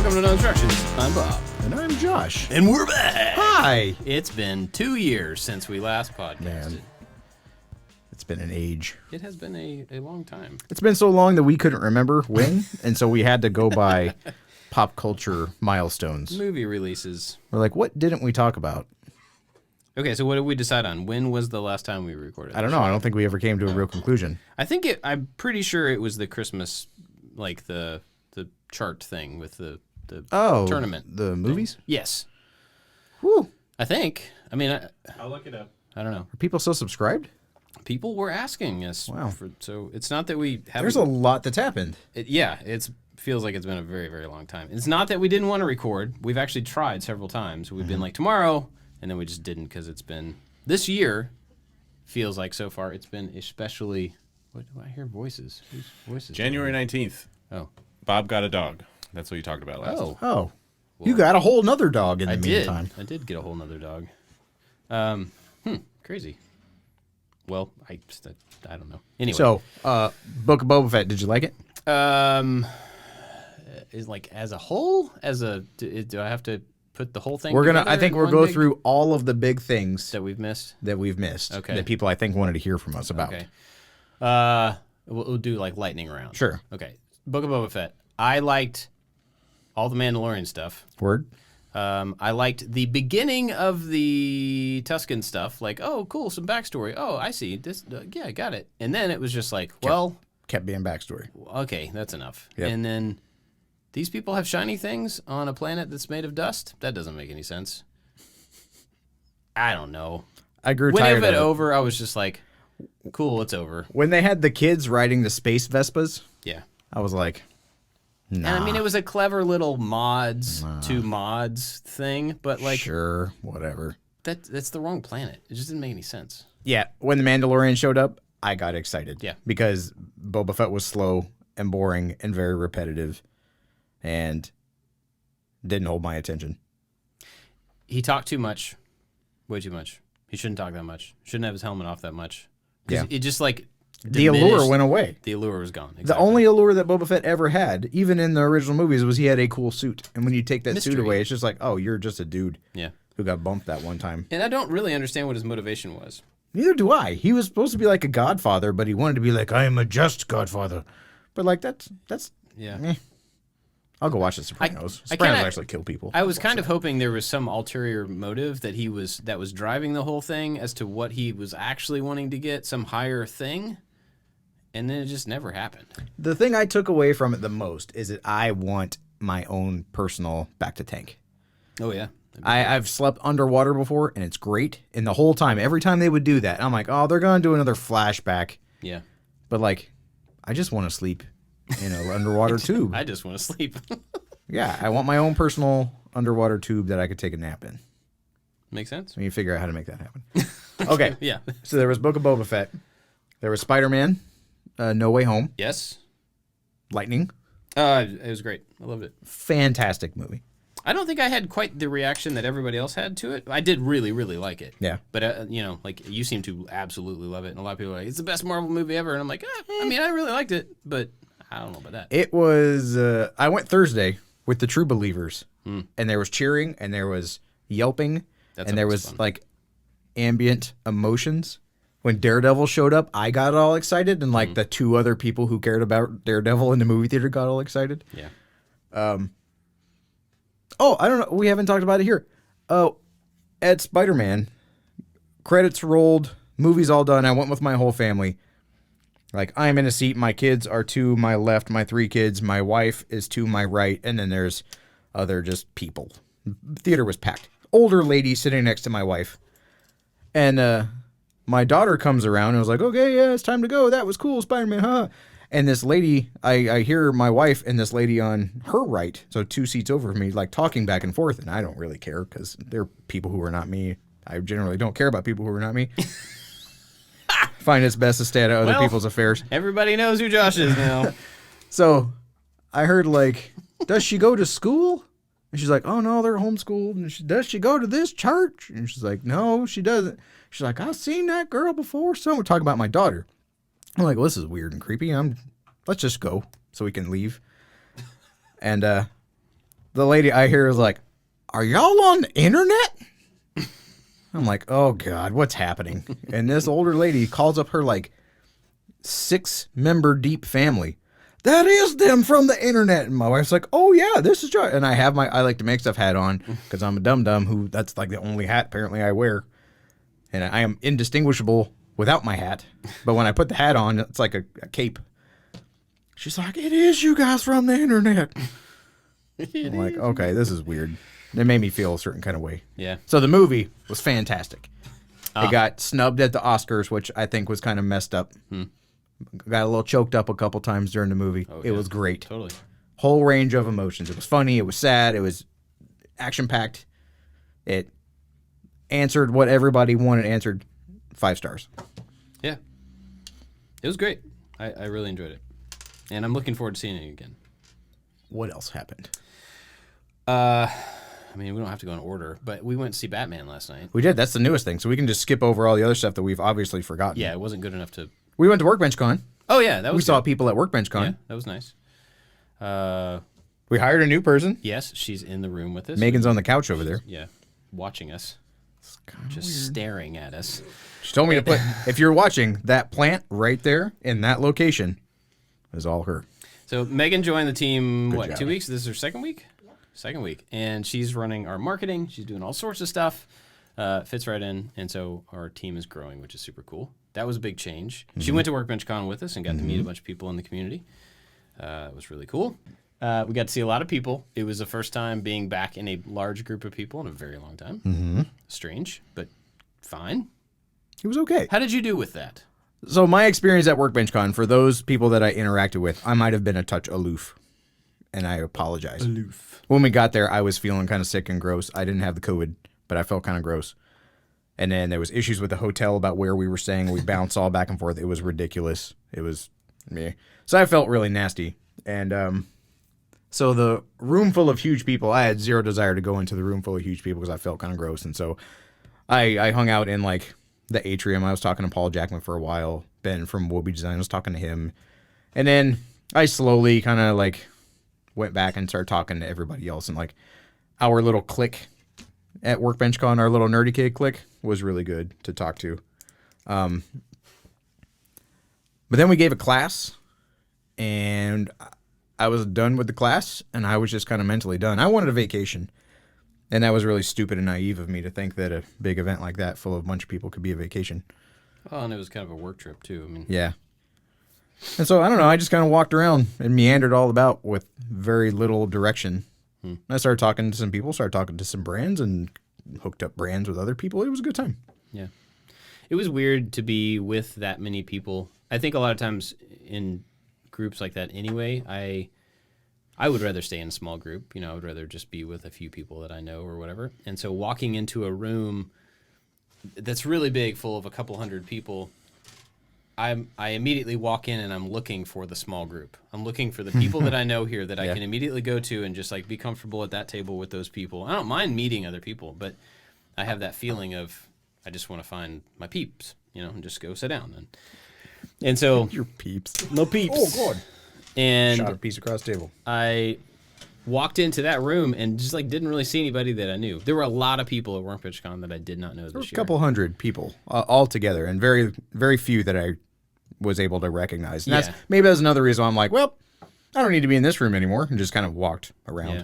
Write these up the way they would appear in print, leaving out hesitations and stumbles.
Welcome to No Instructions. I'm Bob. And I'm Josh. And we're back. Hi. It's been 2 years since we last podcasted. Man, it's been an age. It has been a long time. It's been so long that we couldn't remember when, and so we had to go by pop culture milestones. Movie releases. We're like, what didn't we talk about? Okay, so what did we decide on? When was the last time we recorded? I don't know. I don't think we ever came to a real conclusion. I'm pretty sure it was the Christmas, like the chart thing with the tournament. The movies? Thing. Yes. Whew. I think. I mean, I'll look it up. I don't know. Are people still subscribed? People were asking us. Wow. So it's not that we haven't. There's a lot that's happened. It feels like it's been a very, very long time. It's not that we didn't want to record. We've actually tried several times. We've been like, tomorrow, and then we just didn't because it's been... This year feels like so far it's been especially... What do I hear voices? Whose voices? January 19th. Oh. Bob got a dog. That's what you talked about last. Oh. You got a whole nother dog in the meantime. I did get a whole nother dog. Crazy. Well, I don't know. Anyway. So, Book of Boba Fett, did you like it? Is like as a whole, do I have to put the whole thing? I think we'll go through all of the big things that we've missed. Okay. That people I think wanted to hear from us about. Okay. We'll do like lightning round. Sure. Okay. Book of Boba Fett. I liked all the Mandalorian stuff. Word. I liked the beginning of the Tusken stuff. Like, oh, cool, some backstory. Oh, I see. This, yeah, I got it. And then it was just like, kept being backstory. Okay, that's enough. Yep. And then these people have shiny things on a planet that's made of dust. That doesn't make any sense. I don't know. I grew tired of it. When it over, I was just like, cool, it's over. When they had the kids riding the space Vespas, yeah, I was like, nah. And I mean, it was a clever little mods thing, but like, sure, whatever. That's the wrong planet. It just didn't make any sense. Yeah, when the Mandalorian showed up, I got excited. Yeah, because Boba Fett was slow and boring and very repetitive, and didn't hold my attention. He talked too much, way too much. He shouldn't talk that much. Shouldn't have his helmet off that much. Yeah, it just like. The allure went away. The allure was gone. Exactly. The only allure that Boba Fett ever had, even in the original movies, was he had a cool suit. And when you take that suit away, it's just like, oh, you're just a dude who got bumped that one time. And I don't really understand what his motivation was. Neither do I. He was supposed to be like a godfather, but he wanted to be like, I am a just godfather. But like, that's yeah. I'll go watch The Sopranos. Sopranos actually kill people. I was kind of hoping there was some ulterior motive that was driving the whole thing as to what he was actually wanting to get, some higher thing. And then it just never happened. The thing I took away from it the most is that I want my own personal back-to-tank. Oh, yeah. I've slept underwater before, and it's great. And the whole time, every time they would do that, I'm like, oh, they're going to do another flashback. Yeah. But, like, I just want to sleep in an underwater tube. I just want to sleep. Yeah, I want my own personal underwater tube that I could take a nap in. Makes sense. We need to figure out how to make that happen. Okay. Yeah. So there was Book of Boba Fett. There was Spider-Man. No Way Home. Yes. Lightning. It was great. I loved it. Fantastic movie. I don't think I had quite the reaction that everybody else had to it. I did really, really like it. Yeah. But, like, you seem to absolutely love it. And a lot of people are like, it's the best Marvel movie ever. And I'm like, I mean, I really liked it. But I don't know about that. It was, I went Thursday with the True Believers. And there was cheering, and there was yelping, and there was, like, ambient emotions. When Daredevil showed up, I got all excited, and like the two other people who cared about Daredevil in the movie theater got all excited. Yeah. Oh, I don't know. We haven't talked about it here. Oh, at Spider-Man, credits rolled, movie's all done. I went with my whole family. Like, I'm in a seat. My kids are to my left, my 3 kids. My wife is to my right, and then there's other just people. Theater was packed. Older lady sitting next to my wife. And, my daughter comes around and was like, okay, yeah, it's time to go. That was cool, Spider-Man, huh? And this lady, I hear my wife and this lady on her right, so 2 seats over from me, like talking back and forth, and I don't really care because they're people who are not me. I generally don't care about people who are not me. Find it's best to stay out of other people's affairs. Everybody knows who Josh is now. So I heard, like, does she go to school? And she's like, oh, no, they're homeschooled. And does she go to this church? And she's like, no, she doesn't. She's like, I've seen that girl before. So we're talking about my daughter. I'm like, well, this is weird and creepy. Let's just go so we can leave. And the the lady I hear is like, "Are y'all on the internet?" I'm like, "Oh God, what's happening?" And this older lady calls up her like 6-member deep family. That is them from the internet. And my wife's like, "Oh yeah, this is Joy." And I have my I like to make stuff hat on because I'm a dum-dum who that's like the only hat apparently I wear. And I am indistinguishable without my hat. But when I put the hat on, it's like a cape. She's like, "It is you guys from the internet." I'm like, okay, this is weird. It made me feel a certain kind of way. Yeah. So the movie was fantastic. It got snubbed at the Oscars, which I think was kind of messed up. Got a little choked up a couple times during the movie. It was great. Totally. Whole range of emotions. It was funny. It was sad. It was action-packed. It answered what everybody wanted answered. 5 stars. Yeah. It was great. I really enjoyed it. And I'm looking forward to seeing it again. What else happened? I mean, we don't have to go in order, but we went to see Batman last night. We did. That's the newest thing. So we can just skip over all the other stuff that we've obviously forgotten. Yeah, it wasn't good enough to... We went to WorkbenchCon. Oh, yeah, that was We saw good. people at WorkbenchCon. Yeah, that was nice. We hired a new person. Yes, she's in the room with us. Megan's on the couch over there. Yeah, watching us. Just staring at us. She told me to put, if you're watching, that plant right there in that location is all her. So Megan joined the team, job. 2 weeks? This is her second week? Second week. And she's running our marketing. She's doing all sorts of stuff. Fits right in. And so our team is growing, which is super cool. That was a big change. She went to WorkbenchCon with us and got to meet a bunch of people in the community. It was really cool. We got to see a lot of people. It was the first time being back in a large group of people in a very long time. Strange, but fine. It was okay. How did you do with that? So my experience at WorkbenchCon, for those people that I interacted with, I might have been a touch aloof. And I apologize. Aloof. When we got there, I was feeling kind of sick and gross. I didn't have the COVID, but I felt kind of gross. And then there was issues with the hotel about where we were staying. We bounced all back and forth. It was ridiculous. It was me. So I felt really nasty. And so the room full of huge people, I had zero desire to go into the room full of huge people because I felt kind of gross. And so I hung out in like the atrium. I was talking to Paul Jackman for a while. Ben from Wobi Design, I was talking to him. And then I slowly kind of like went back and started talking to everybody else. And like our little clique at WorkbenchCon, our little nerdy kid clique, was really good to talk to. But then we gave a class, and I was done with the class, and I was just kind of mentally done. I wanted a vacation, and that was really stupid and naive of me to think that a big event like that full of a bunch of people could be a vacation. Oh, and it was kind of a work trip, too. I mean, Yeah. And so, I don't know, I just kind of walked around and meandered all about with very little direction. I started talking to some people, started talking to some brands, and hooked up brands with other people. It was a good time. Yeah. It was weird to be with that many people. I think a lot of times in groups like that anyway, I would rather stay in a small group. You know, I would rather just be with a few people that I know or whatever. And so walking into a room that's really big, full of a couple hundred people, I immediately walk in and I'm looking for the small group. I'm looking for the people that I know here that I can immediately go to and just like be comfortable at that table with those people. I don't mind meeting other people, but I have that feeling of I just want to find my peeps, you know, and just go sit down. And so Your peeps. no peeps. Oh, God. And Shot a piece across the table. I walked into that room and just like didn't really see anybody that I knew. There were a lot of people at Workbenchcon that I did not know There were this a year. couple hundred people all together, and very, very few that I was able to recognize. And Yeah. maybe that's another reason why I'm like, well, I don't need to be in this room anymore, and just kind of walked around. Yeah.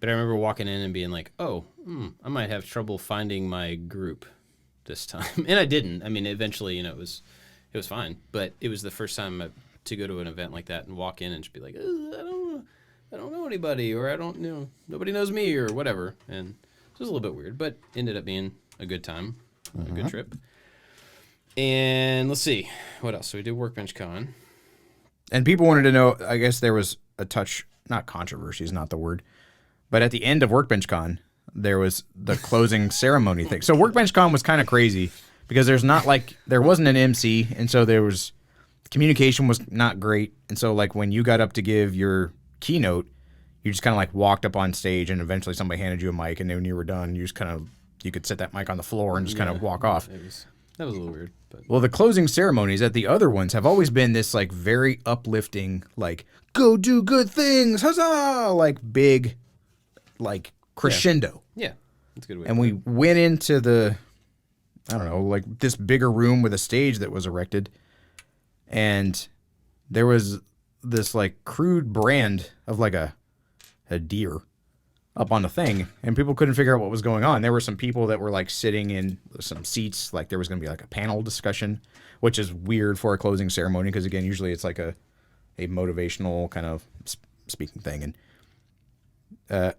But I remember walking in and being like, oh, I might have trouble finding my group this time. And I didn't. I mean, eventually, you know, it was fine. But it was the first time to go to an event like that and walk in and just be like, I don't know anybody, or I don't, you know, nobody knows me or whatever. And it was a little bit weird, but ended up being a good time, a good trip. And let's see, what else? So we did WorkbenchCon. And people wanted to know, I guess there was a touch, not controversy is not the word, but at the end of WorkbenchCon, there was the closing ceremony thing. So WorkbenchCon was kind of crazy because there wasn't an MC, and so communication was not great. And so like when you got up to give your keynote, you just kind of like walked up on stage, and eventually somebody handed you a mic, and then when you were done, you could set that mic on the floor and just kind of walk off. That was a little weird. But Well, the closing ceremonies at the other ones have always been this like very uplifting, like go do good things, huzzah, like big like crescendo. Yeah, that's a good way. And we went into the, I don't know, like this bigger room with a stage that was erected. And there was this like crude brand of like a deer up on the thing. And people couldn't figure out what was going on. There were some people that were like sitting in some seats. Like there was going to be like a panel discussion, which is weird for a closing ceremony. Because again, usually it's like a motivational kind of speaking thing. And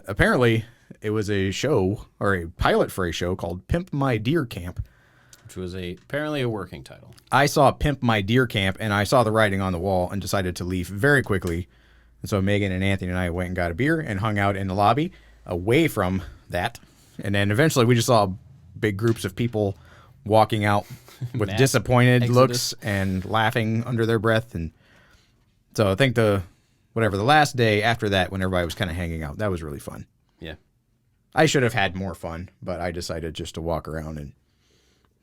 apparently it was a show or a pilot for a show called Pimp My Deer Camp, which was apparently a working title. I saw Pimp My Deer Camp and I saw the writing on the wall and decided to leave very quickly. And so Megan and Anthony and I went and got a beer and hung out in the lobby away from that. And then eventually we just saw big groups of people walking out with disappointed looks and laughing under their breath. And so I think the last day after that, when everybody was kind of hanging out, that was really fun. Yeah. I should have had more fun, but I decided just to walk around and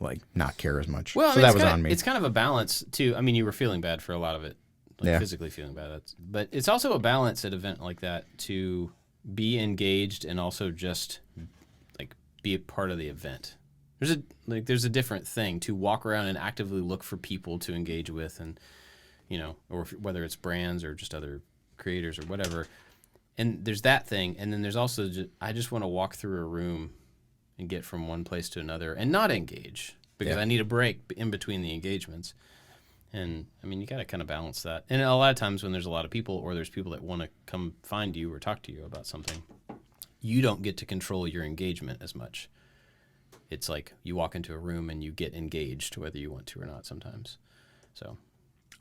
like not care as much. Well, so that was on me. It's kind of a balance too. I mean, you were feeling bad for a lot of it, like physically feeling bad. But it's also a balance at an event like that to be engaged and also just like be a part of the event. There's a different thing to walk around and actively look for people to engage with, and or whether it's brands or just other creators or whatever. And there's that thing, and then there's also I just want to walk through a room and get from one place to another and not engage because I need a break in between the engagements. And I mean, you got to kind of balance that. And a lot of times when there's a lot of people or there's people that want to come find you or talk to you about something, you don't get to control your engagement as much. It's like you walk into a room and you get engaged whether you want to or not sometimes. So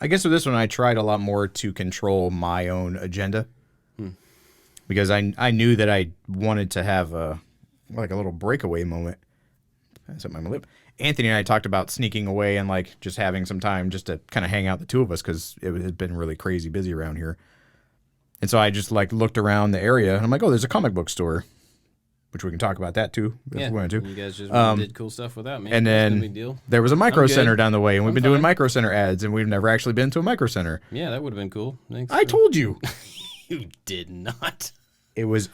I guess with this one, I tried a lot more to control my own agenda because I knew that I wanted to have a little breakaway moment. I set my lip. Anthony and I talked about sneaking away and like just having some time just to kind of hang out, the two of us, because it had been really crazy busy around here. And so I just like looked around the area and I'm like, oh, there's a comic book store, which we can talk about that too if we want to. You guys just did cool stuff with that, man. And That's then no big deal. there was a Micro Center down the way, and we've been doing fine. Micro Center ads, and we've never actually been to a Micro Center. Yeah, that would have been cool. Thanks. I told you. You did not.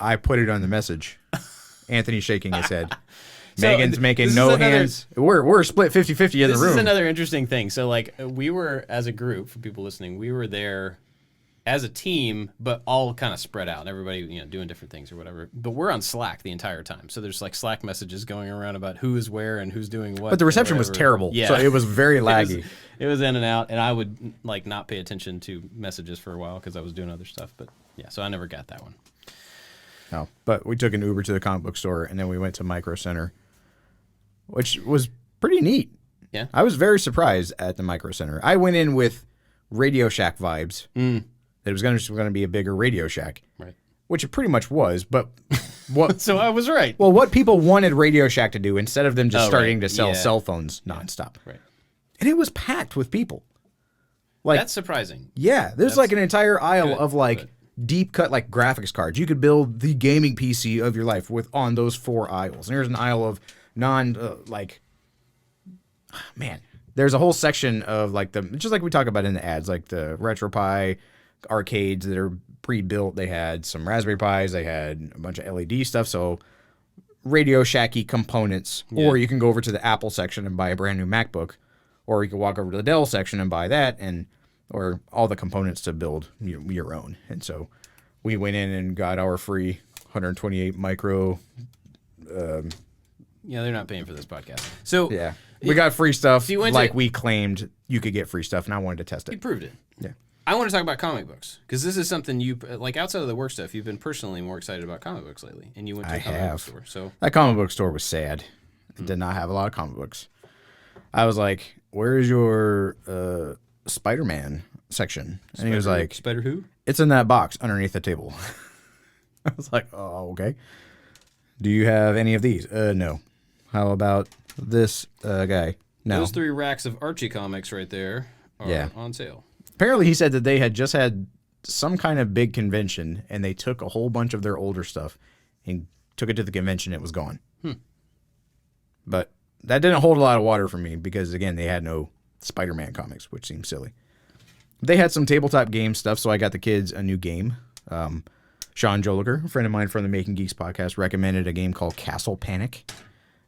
I put it on the message. Anthony's shaking his head. Megan's making this no is another- hands. We're split 50-50 in the room. This is another interesting thing. So, like, we were, as a group, for people listening, we were there as a team, but all kind of spread out. Everybody, doing different things or whatever. But we're on Slack the entire time. So there's, like, Slack messages going around about who is where and who's doing what. But the reception was terrible. Yeah. So it was very laggy. It was in and out. And I would, like, not pay attention to messages for a while because I was doing other stuff. But, yeah, so I never got that one. No, but we took an Uber to the comic book store, and then we went to Micro Center, which was pretty neat. Yeah. I was very surprised at the Micro Center. I went in with Radio Shack vibes. That it was going to be a bigger Radio Shack. Right. Which it pretty much was, but what? So I was right. Well, what people wanted Radio Shack to do, instead of them just starting right. to sell Yeah. cell phones nonstop. Right. And it was packed with people. Like, That's surprising. yeah, there's like an entire aisle good, of like deep cut like graphics cards. You could build the gaming PC of your life on those 4 aisles. And there's an aisle of there's a whole section of like just like we talk about in the ads, like the RetroPie arcades that are pre-built. They had some Raspberry Pis. They had a bunch of LED stuff. So Radio Shacky components. Yeah. Or you can go over to the Apple section and buy a brand new MacBook. Or you can walk over to the Dell section and buy that, or all the components to build your own. And so we went in and got our free 128 micro. Yeah, they're not paying for this podcast. So Yeah. We got free stuff we claimed you could get free stuff, and I wanted to test You it. proved it. Yeah. I want to talk about comic books because this is something you like outside of the work stuff. You've been personally more excited about comic books lately, and you went to a comic book store. So That comic book store was sad. It did not have a lot of comic books. I was like, where's your Spider-Man section? And he was like, Spider who? it's in that box underneath the table. I was like, oh, okay. Do you have any of these? No. How about this guy? No. Those 3 racks of Archie comics right there are on sale. Apparently he said that they had just had some kind of big convention, and they took a whole bunch of their older stuff and took it to the convention. It was gone. But that didn't hold a lot of water for me because, again, they had no Spider-Man comics, which seems silly. They had some tabletop game stuff, so I got the kids a new game. Sean Joliger, a friend of mine from the Making Geeks podcast, recommended a game called Castle Panic.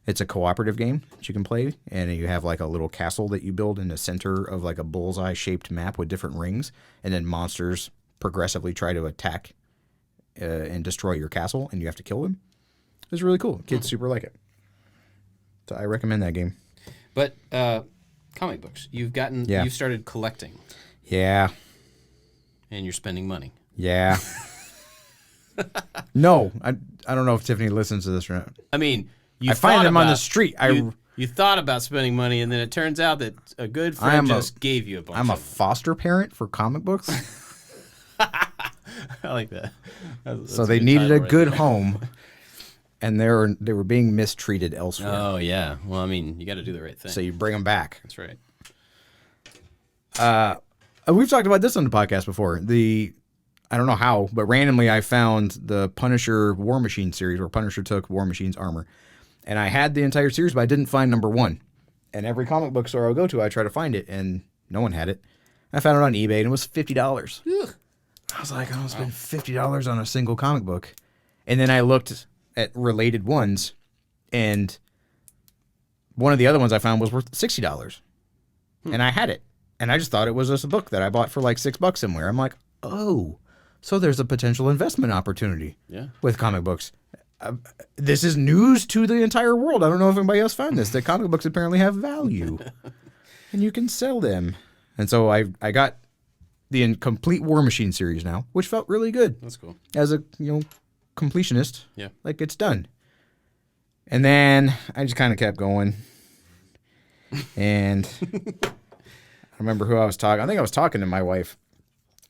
It's a cooperative game that you can play, and you have like a little castle that you build in the center of like a bullseye-shaped map with different rings, and then monsters progressively try to attack and destroy your castle, and you have to kill them. It's really cool. Kids super like it. So I recommend that game. But comic books, you've started collecting. Yeah. And you're spending money. Yeah. No, I don't know if Tiffany listens to this or not. I mean, I find them on the street. You thought about spending money, and then it turns out that a good friend just gave you a bunch. I'm a foster parent for comic books. I like that. So they needed a good home, and they were being mistreated elsewhere. Oh yeah. Well, I mean, you got to do the right thing. So you bring them back. That's right. We've talked about this on the podcast before. I don't know how, but randomly I found the Punisher War Machine series where Punisher took War Machine's armor. And I had the entire series, but I didn't find number 1. And every comic book store I go to, I try to find it, and no one had it. I found it on eBay, and it was $50. Ugh. I was like, I don't spend $50 on a single comic book. And then I looked at related ones, and one of the other ones I found was worth $60. And I had it. And I just thought it was just a book that I bought for like $6 somewhere. I'm like, oh, so there's a potential investment opportunity with comic books. This is news to the entire world. I don't know if anybody else found this, that comic books apparently have value and you can sell them. And so I got the complete War Machine series now, which felt really good. That's cool. As a, completionist. Yeah. Like it's done. And then I just kind of kept going. And I remember who I was talking. I think I was talking to my wife.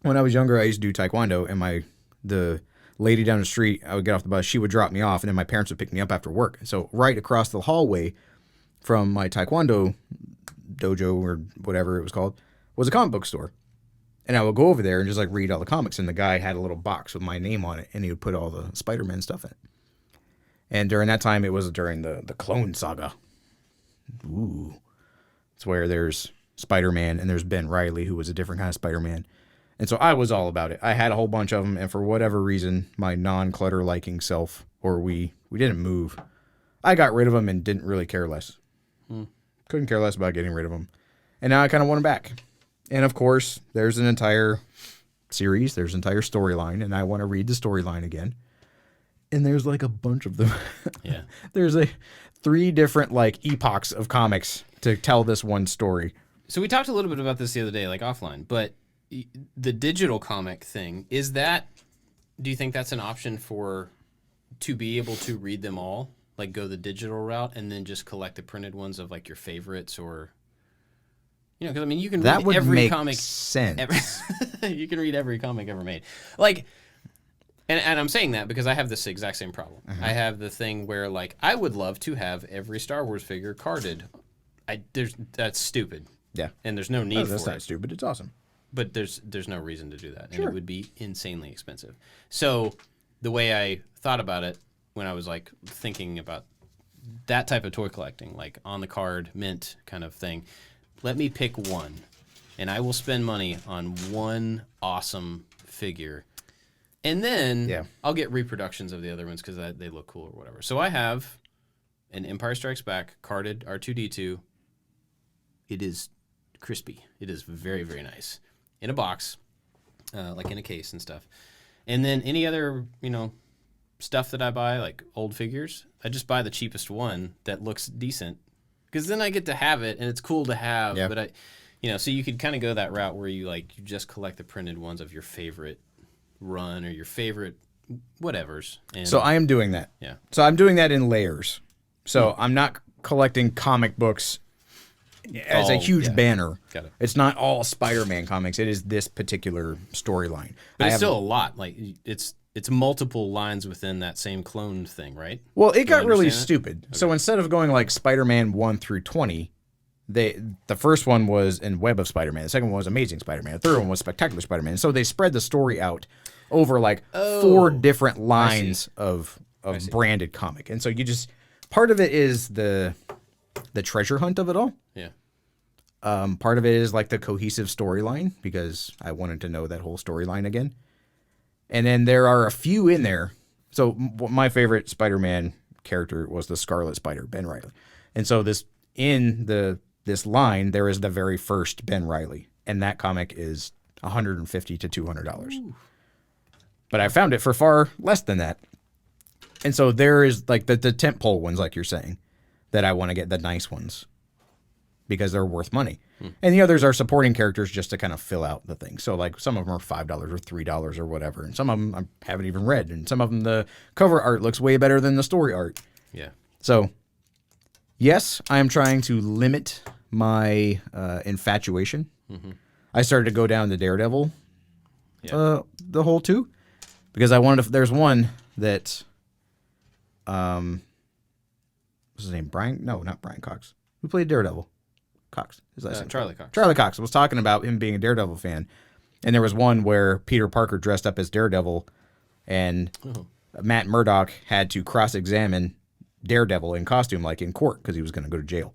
When I was younger, I used to do taekwondo, and the lady down the street, I would get off the bus, she would drop me off, and then my parents would pick me up after work. So right across the hallway from my taekwondo dojo, or whatever it was called, was a comic book store. And I would go over there and just like read all the comics, and the guy had a little box with my name on it, and he would put all the Spider-Man stuff in it. And during that time, it was during the Clone Saga. Ooh. It's where there's Spider-Man, and there's Ben Reilly, who was a different kind of Spider-Man. And so I was all about it. I had a whole bunch of them, and for whatever reason, my non-clutter liking self, or we didn't move. I got rid of them and didn't really care less. Couldn't care less about getting rid of them. And now I kind of want them back. And of course, there's an entire series, there's an entire storyline, and I want to read the storyline again. And there's like a bunch of them. Yeah. There's 3 different like epochs of comics to tell this one story. So we talked a little bit about this the other day, like offline, but the digital comic thing, do you think that's an option to be able to read them all? Like go the digital route and then just collect the printed ones of like your favorites, or, because I mean, you can that read would every make comic. Sense. You can read every comic ever made. Like, and I'm saying that because I have this exact same problem. I have the thing where like, I would love to have every Star Wars figure carded. That's stupid. Yeah. And there's no need for it. That's not stupid. It's awesome. But there's no reason to do that, and Sure. it would be insanely expensive. So the way I thought about it when I was like thinking about that type of toy collecting, like on the card, mint kind of thing, let me pick one, and I will spend money on one awesome figure, and then I'll get reproductions of the other ones because they look cool or whatever. So I have an Empire Strikes Back carded R2-D2. It is crispy. It is very, very nice. In a box, like in a case and stuff. And then any other, stuff that I buy, like old figures, I just buy the cheapest one that looks decent. Because then I get to have it, and it's cool to have. Yeah. But so you could kind of go that route where you just collect the printed ones of your favorite run or your favorite whatevers. And so I am doing that. Yeah. So I'm doing that in layers. So I'm not collecting comic books as a huge banner. Got it. It's not all Spider-Man comics. It is this particular storyline. But it's still a lot. Like it's multiple lines within that same cloned thing, right? Well, it got really stupid. Okay. So instead of going like Spider-Man 1 through 20, the first one was in Web of Spider-Man. The second one was Amazing Spider-Man. The third one was Spectacular Spider-Man. So they spread the story out over like 4 different lines of branded comic. And so part of it is the treasure hunt of it all. Yeah. Part of it is like the cohesive storyline, because I wanted to know that whole storyline again. And then there are a few in there. So my favorite Spider-Man character was the Scarlet Spider, Ben Reilly. And so this line, there is the very first Ben Reilly. And that comic is $150 to $200. Ooh. But I found it for far less than that. And so there is like the tentpole ones, like you're saying, that I want to get, the nice ones, because they're worth money. And the others are supporting characters just to kind of fill out the thing. So like some of them are $5 or $3 or whatever. And some of them I haven't even read. And some of them, the cover art looks way better than the story art. Yeah. So yes, I am trying to limit my infatuation. Mm-hmm. I started to go down the Daredevil, the whole too, because I wanted to, there's one that, what's his name? Brian? No, not Brian Cox. Who played Daredevil? Cox. His last name. Charlie Cox. Charlie Cox. I was talking about him being a Daredevil fan. And there was one where Peter Parker dressed up as Daredevil, and Matt Murdock had to cross-examine Daredevil in costume, like in court, because he was going to go to jail.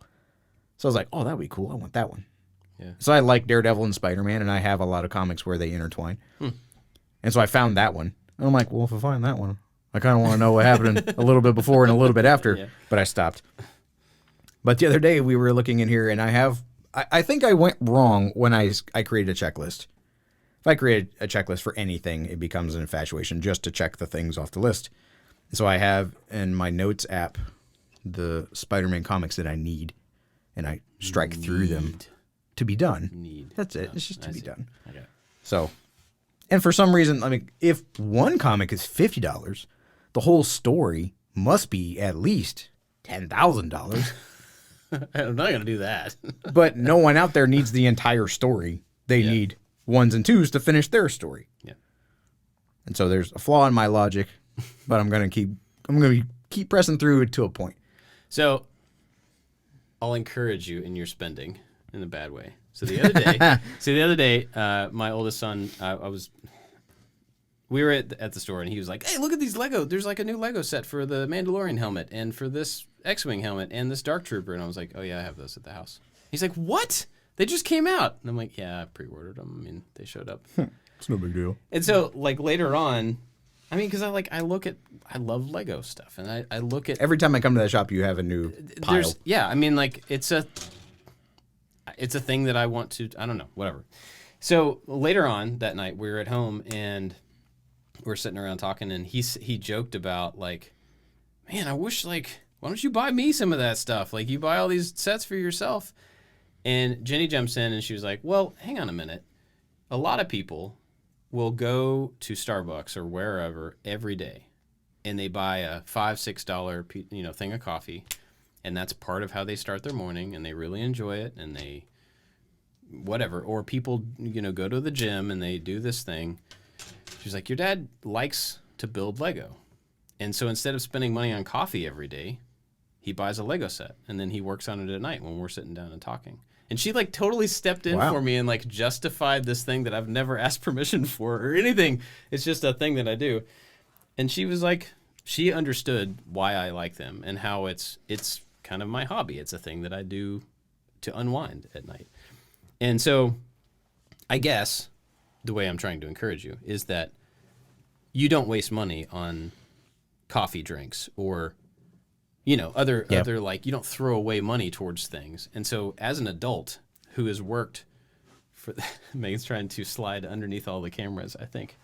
So I was like, oh, that would be cool. I want that one. Yeah. So I like Daredevil and Spider-Man, and I have a lot of comics where they intertwine. And so I found that one. And I'm like, well, if I find that one, I kind of want to know what happened a little bit before and a little bit after. But I stopped. But the other day we were looking in here, and I think I went wrong when I created a checklist. If I create a checklist for anything, it becomes an infatuation just to check the things off the list. So I have in my notes app the Spider-Man comics that I need, and I strike through them to be done. That's it. It's just to be done. Okay. So, and for some reason, I mean, if one comic is $50, the whole story must be at least $10,000. I'm not going to do that. But no one out there needs the entire story. They need ones and twos to finish their story. Yeah. And so there's a flaw in my logic, but I'm going to keep pressing through to a point. So I'll encourage you in your spending in a bad way. So the other day, my oldest son, we were at the store, and he was like, hey, look at these Lego. There's like a new Lego set for the Mandalorian helmet and for this X-Wing helmet and this Dark Trooper. And I was like, oh, yeah, I have those at the house. He's like, what? They just came out. And I'm like, yeah, I pre-ordered them. I mean, they showed up. It's no big deal. And so, like, later on, I mean, because I love Lego stuff. And I look at... Every time I come to that shop, you have a new pile. Yeah, I mean, like, it's a thing that I want to... I don't know, whatever. So later on that night, we were at home, and we're sitting around talking, and he joked about, like, man, I wish, like, why don't you buy me some of that stuff? Like, you buy all these sets for yourself. And Jenny jumps in, and she was like, well, hang on a minute. A lot of people will go to Starbucks or wherever every day, and they buy a $5-6 thing of coffee, and that's part of how they start their morning, and they really enjoy it, and they whatever. Or people, go to the gym, and they do this thing. She's like, your dad likes to build Lego. And so instead of spending money on coffee every day, he buys a Lego set, and then he works on it at night when we're sitting down and talking. And she, like, totally stepped in for me and, like, justified this thing that I've never asked permission for or anything. It's just a thing that I do. And she was like, she understood why I like them and how it's kind of my hobby. It's a thing that I do to unwind at night. And so I guess the way I'm trying to encourage you is that you don't waste money on coffee drinks or other like, you don't throw away money towards things. And so as an adult who has worked for Megan's trying to slide underneath all the cameras, I think.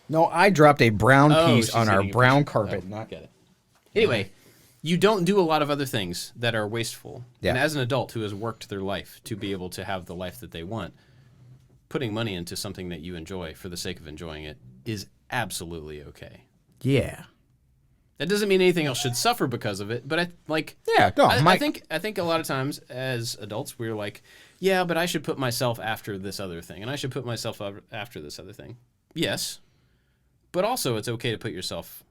No, I dropped a brown piece on our brown carpet. Not get it. Anyway, you don't do a lot of other things that are wasteful. Yeah. And as an adult who has worked their life to be able to have the life that they want, putting money into something that you enjoy for the sake of enjoying it is absolutely okay. Yeah. That doesn't mean anything else should suffer because of it, but I think a lot of times as adults we're like, yeah, but I should put myself after this other thing, and I should put myself after this other thing. Yes, but also it's okay to put yourself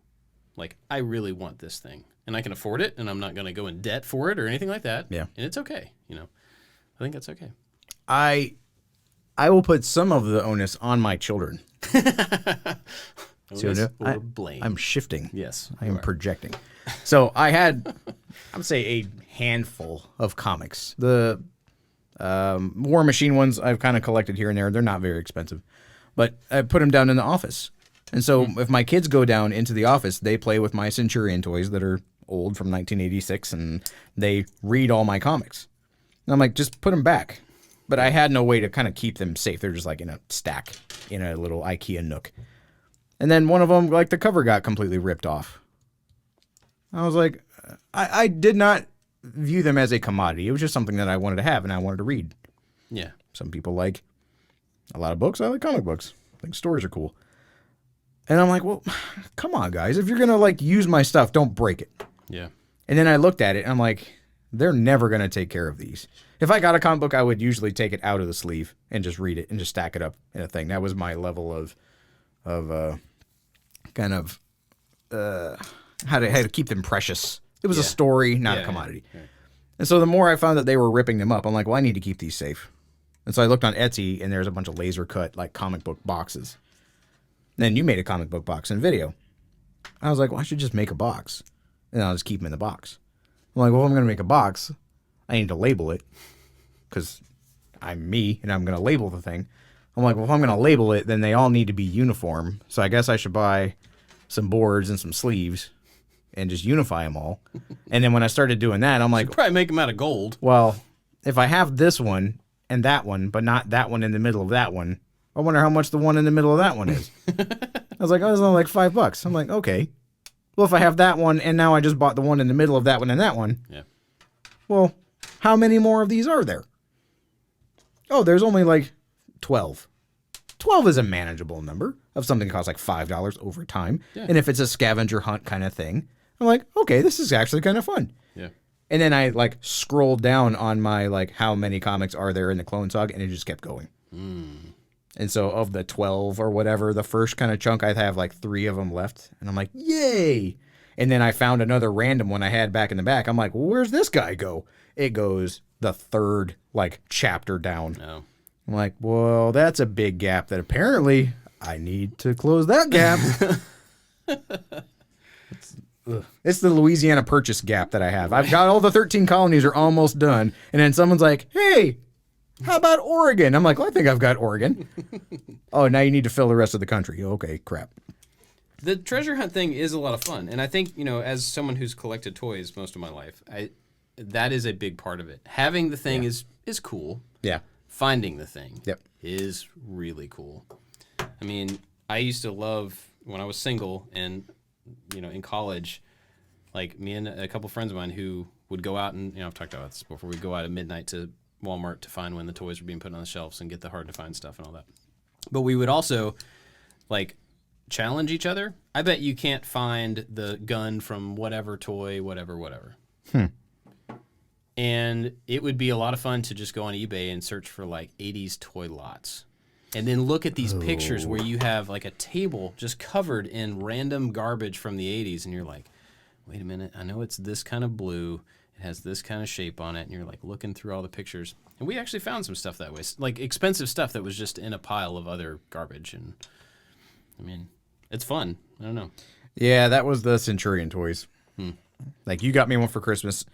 like, I really want this thing, and I can afford it, and I'm not going to go in debt for it or anything like that. Yeah, and it's okay. I think that's okay. I will put some of the onus on my children. Or blame. I'm shifting. Yes. I am projecting. So I had, I would say, a handful of comics. The War Machine ones I've kind of collected here and there. They're not very expensive. But I put them down in the office. And so if my kids go down into the office, they play with my Centurion toys that are old from 1986, and they read all my comics. And I'm like, just put them back. But I had no way to kind of keep them safe. They're just like in a stack in a little IKEA nook. And then one of them, like the cover got completely ripped off. I was like, I did not view them as a commodity. It was just something that I wanted to have and I wanted to read. Yeah. Some people like a lot of books. I like comic books. I think stories are cool. And I'm like, well, come on, guys. If you're going to like use my stuff, don't break it. Yeah. And then I looked at it and I'm like, they're never going to take care of these. If I got a comic book, I would usually take it out of the sleeve and just read it and just stack it up in a thing. That was my level of how to keep them precious. It was a story, not a commodity. Yeah. And so the more I found that they were ripping them up, I'm like, well, I need to keep these safe. And so I looked on Etsy and there's a bunch of laser cut like comic book boxes. And then you made a comic book box in video. I was like, well, I should just make a box and I'll just keep them in the box. I'm like, well, if I'm going to make a box, I need to label it because I'm me and I'm going to label the thing. I'm like, well, if I'm going to label it, then they all need to be uniform. So I guess I should buy some boards and some sleeves and just unify them all. And then when I started doing that, I'm like, probably make them out of gold. Well, if I have this one and that one, but not that one in the middle of that one, I wonder how much the one in the middle of that one is. I was like, oh, it's only like $5. I'm like, okay. Well, if I have that one and now I just bought the one in the middle of that one and that one. Yeah. Well, how many more of these are there? Oh, there's only like 12. 12 is a manageable number of something that costs like $5 over time. Yeah. And if it's a scavenger hunt kind of thing, I'm like, okay, this is actually kind of fun. Yeah. And then I like scrolled down on my like how many comics are there in the Clone Saga, and it just kept going. And so of the 12 or whatever, the first kind of chunk, I have like 3 of them left. And I'm like, yay. And then I found another random one I had back in the back. I'm like, well, where's this guy go? It goes the third like chapter down. Oh. I'm like, well, that's a big gap that apparently I need to close that gap. It's the Louisiana Purchase gap that I have. I've got all the 13 colonies are almost done. And then someone's like, hey, how about Oregon? I'm like, well, I think I've got Oregon. Oh, now you need to fill the rest of the country. Okay, crap. The treasure hunt thing is a lot of fun. And I think, you know, as someone who's collected toys most of my life, that is a big part of it. Having the thing is cool. Yeah. Finding the thing is really cool. I mean, I used to love, when I was single and, you know, in college, like me and a couple friends of mine who would go out and, you know, I've talked about this before, we'd go out at midnight to Walmart to find when the toys were being put on the shelves and get the hard to find stuff and all that. But we would also, like, challenge each other. I bet you can't find the gun from whatever toy, whatever. And it would be a lot of fun to just go on eBay and search for like 80s toy lots. And then look at these pictures where you have like a table just covered in random garbage from the 80s. And you're like, wait a minute, I know it's this kind of blue. It has this kind of shape on it. And you're like looking through all the pictures. And we actually found some stuff that way. Like expensive stuff that was just in a pile of other garbage. And I mean, it's fun. I don't know. Yeah, that was the Centurion toys. Like you got me one for Christmas.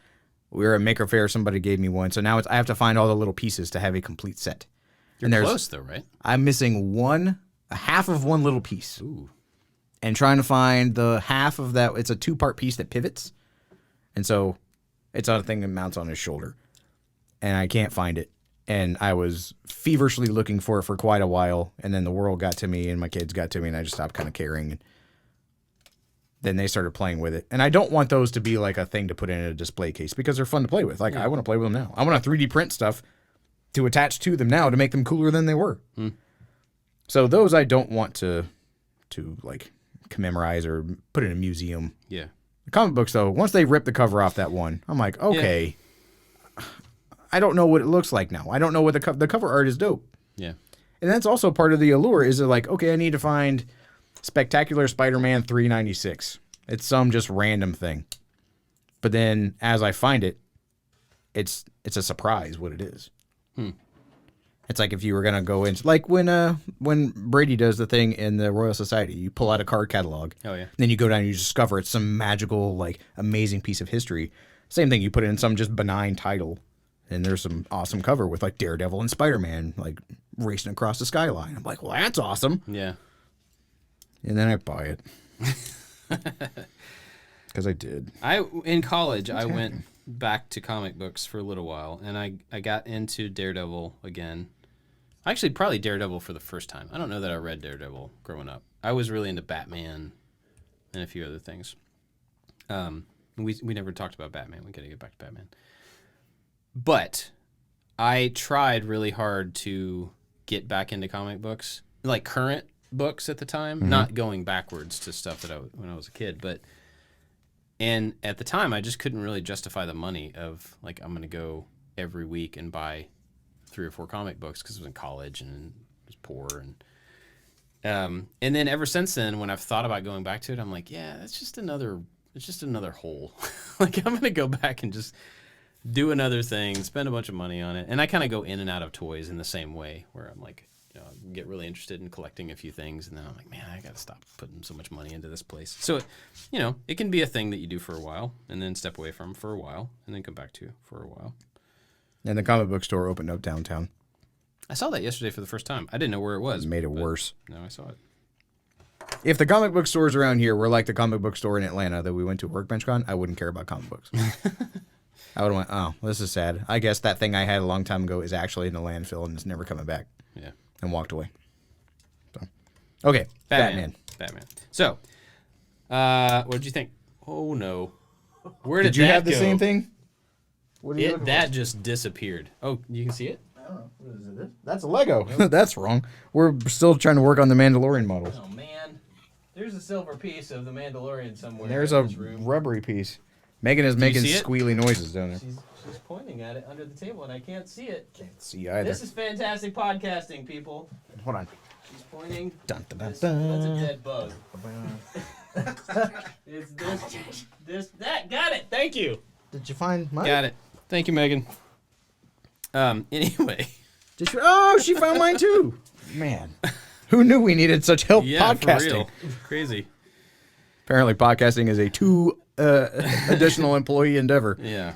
We were at Maker Faire. Somebody gave me one. So now I have to find all the little pieces to have a complete set. You're close, though, right? I'm missing a half of one little piece. Ooh. And trying to find the half of that. It's a 2-part piece that pivots. And so it's on a thing that mounts on his shoulder. And I can't find it. And I was feverishly looking for it for quite a while. And then the world got to me and my kids got to me and I just stopped kind of caring. And then they started playing with it. And I don't want those to be like a thing to put in a display case because they're fun to play with. Like, I want to play with them now. I want to 3D print stuff to attach to them now to make them cooler than they were. So those I don't want to like commemorize or put in a museum. Yeah. The comic books, though, once they rip the cover off that one, I'm like, okay. Yeah. I don't know what it looks like now. I don't know what the cover art is dope. Yeah. And that's also part of the allure is like, okay, I need to find Spectacular Spider-Man 396. It's some just random thing. But then as I find it, it's a surprise what it is. It's like if you were going to go into, like when Brady does the thing in the Royal Society, you pull out a card catalog. Oh, yeah. Then you go down and you discover it's some magical, like, amazing piece of history. Same thing, you put it in some just benign title. And there's some awesome cover with, like, Daredevil and Spider-Man, like, racing across the skyline. I'm like, well, that's awesome. Yeah. And then I buy it. Because I did. In college, I went back to comic books for a little while, and I got into Daredevil again. Actually, probably Daredevil for the first time. I don't know that I read Daredevil growing up. I was really into Batman and a few other things. We never talked about Batman. We got to get back to Batman. But I tried really hard to get back into comic books, like current books at the time, not going backwards to stuff that when I was a kid. And at the time, I just couldn't really justify the money of, like, I'm going to go every week and buy 3 or 4 comic books because I was in college and was poor. And then ever since then, when I've thought about going back to it, I'm like, yeah, it's just another hole. Like, I'm going to go back and just do another thing, spend a bunch of money on it. And I kind of go in and out of toys in the same way, where I'm like, get really interested in collecting a few things, and then I'm like, man, I got to stop putting so much money into this place. So, it can be a thing that you do for a while, and then step away from for a while, and then come back to for a while. And the comic book store opened up downtown. I saw that yesterday for the first time. I didn't know where it was. It made it worse. No, I saw it. If the comic book stores around here were like the comic book store in Atlanta that we went to Workbenchcon, I wouldn't care about comic books. I would have went, oh, this is sad. I guess that thing I had a long time ago is actually in the landfill and it's never coming back. Yeah. And walked away. So, okay, Batman. So, what did you think? Oh no, where did you that have the go? same thing? What are you looking That for? just disappeared. Oh, you can see it? I don't know. What is it? That's a Lego. That's wrong. We're still trying to work on the Mandalorian models. Oh man, there's a silver piece of the Mandalorian somewhere. There's in a this room. rubbery piece. Megan is making see it? squealy noises down there. She's pointing at it under the table, and I can't see it. Can't see either. This is fantastic podcasting, people. Hold on. She's pointing. Dun, dun, dun, That's a dun. dead bug. It's that. Got it. Thank you. Did you find mine? Got it. Thank you, Megan. Anyway. Oh, she found mine too. Man, who knew we needed such help podcasting? For real. Crazy. Apparently, podcasting is a 2 additional employee endeavor. Yeah.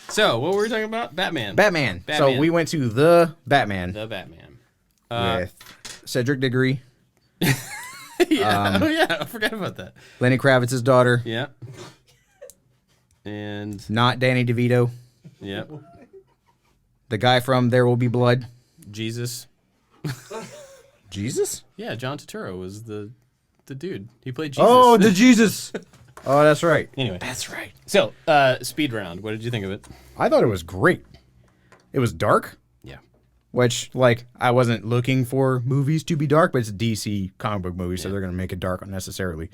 So, what were we talking about? Batman. Batman. So we went to the Batman The Batman. with Cedric Diggory, Yeah. I forgot about that. Lenny Kravitz's daughter, Yeah. And not Danny DeVito, yeah, the guy from There Will Be Blood. Jesus. Jesus? Yeah, John Turturro was the dude. He played Jesus. Oh, the Jesus. Oh, that's right. Anyway. That's right. So, speed round. What did you think of it? I thought it was great. It was dark, Yeah. which, like, I wasn't looking for movies to be dark, but it's a DC comic book movie, so they're going to make it dark unnecessarily.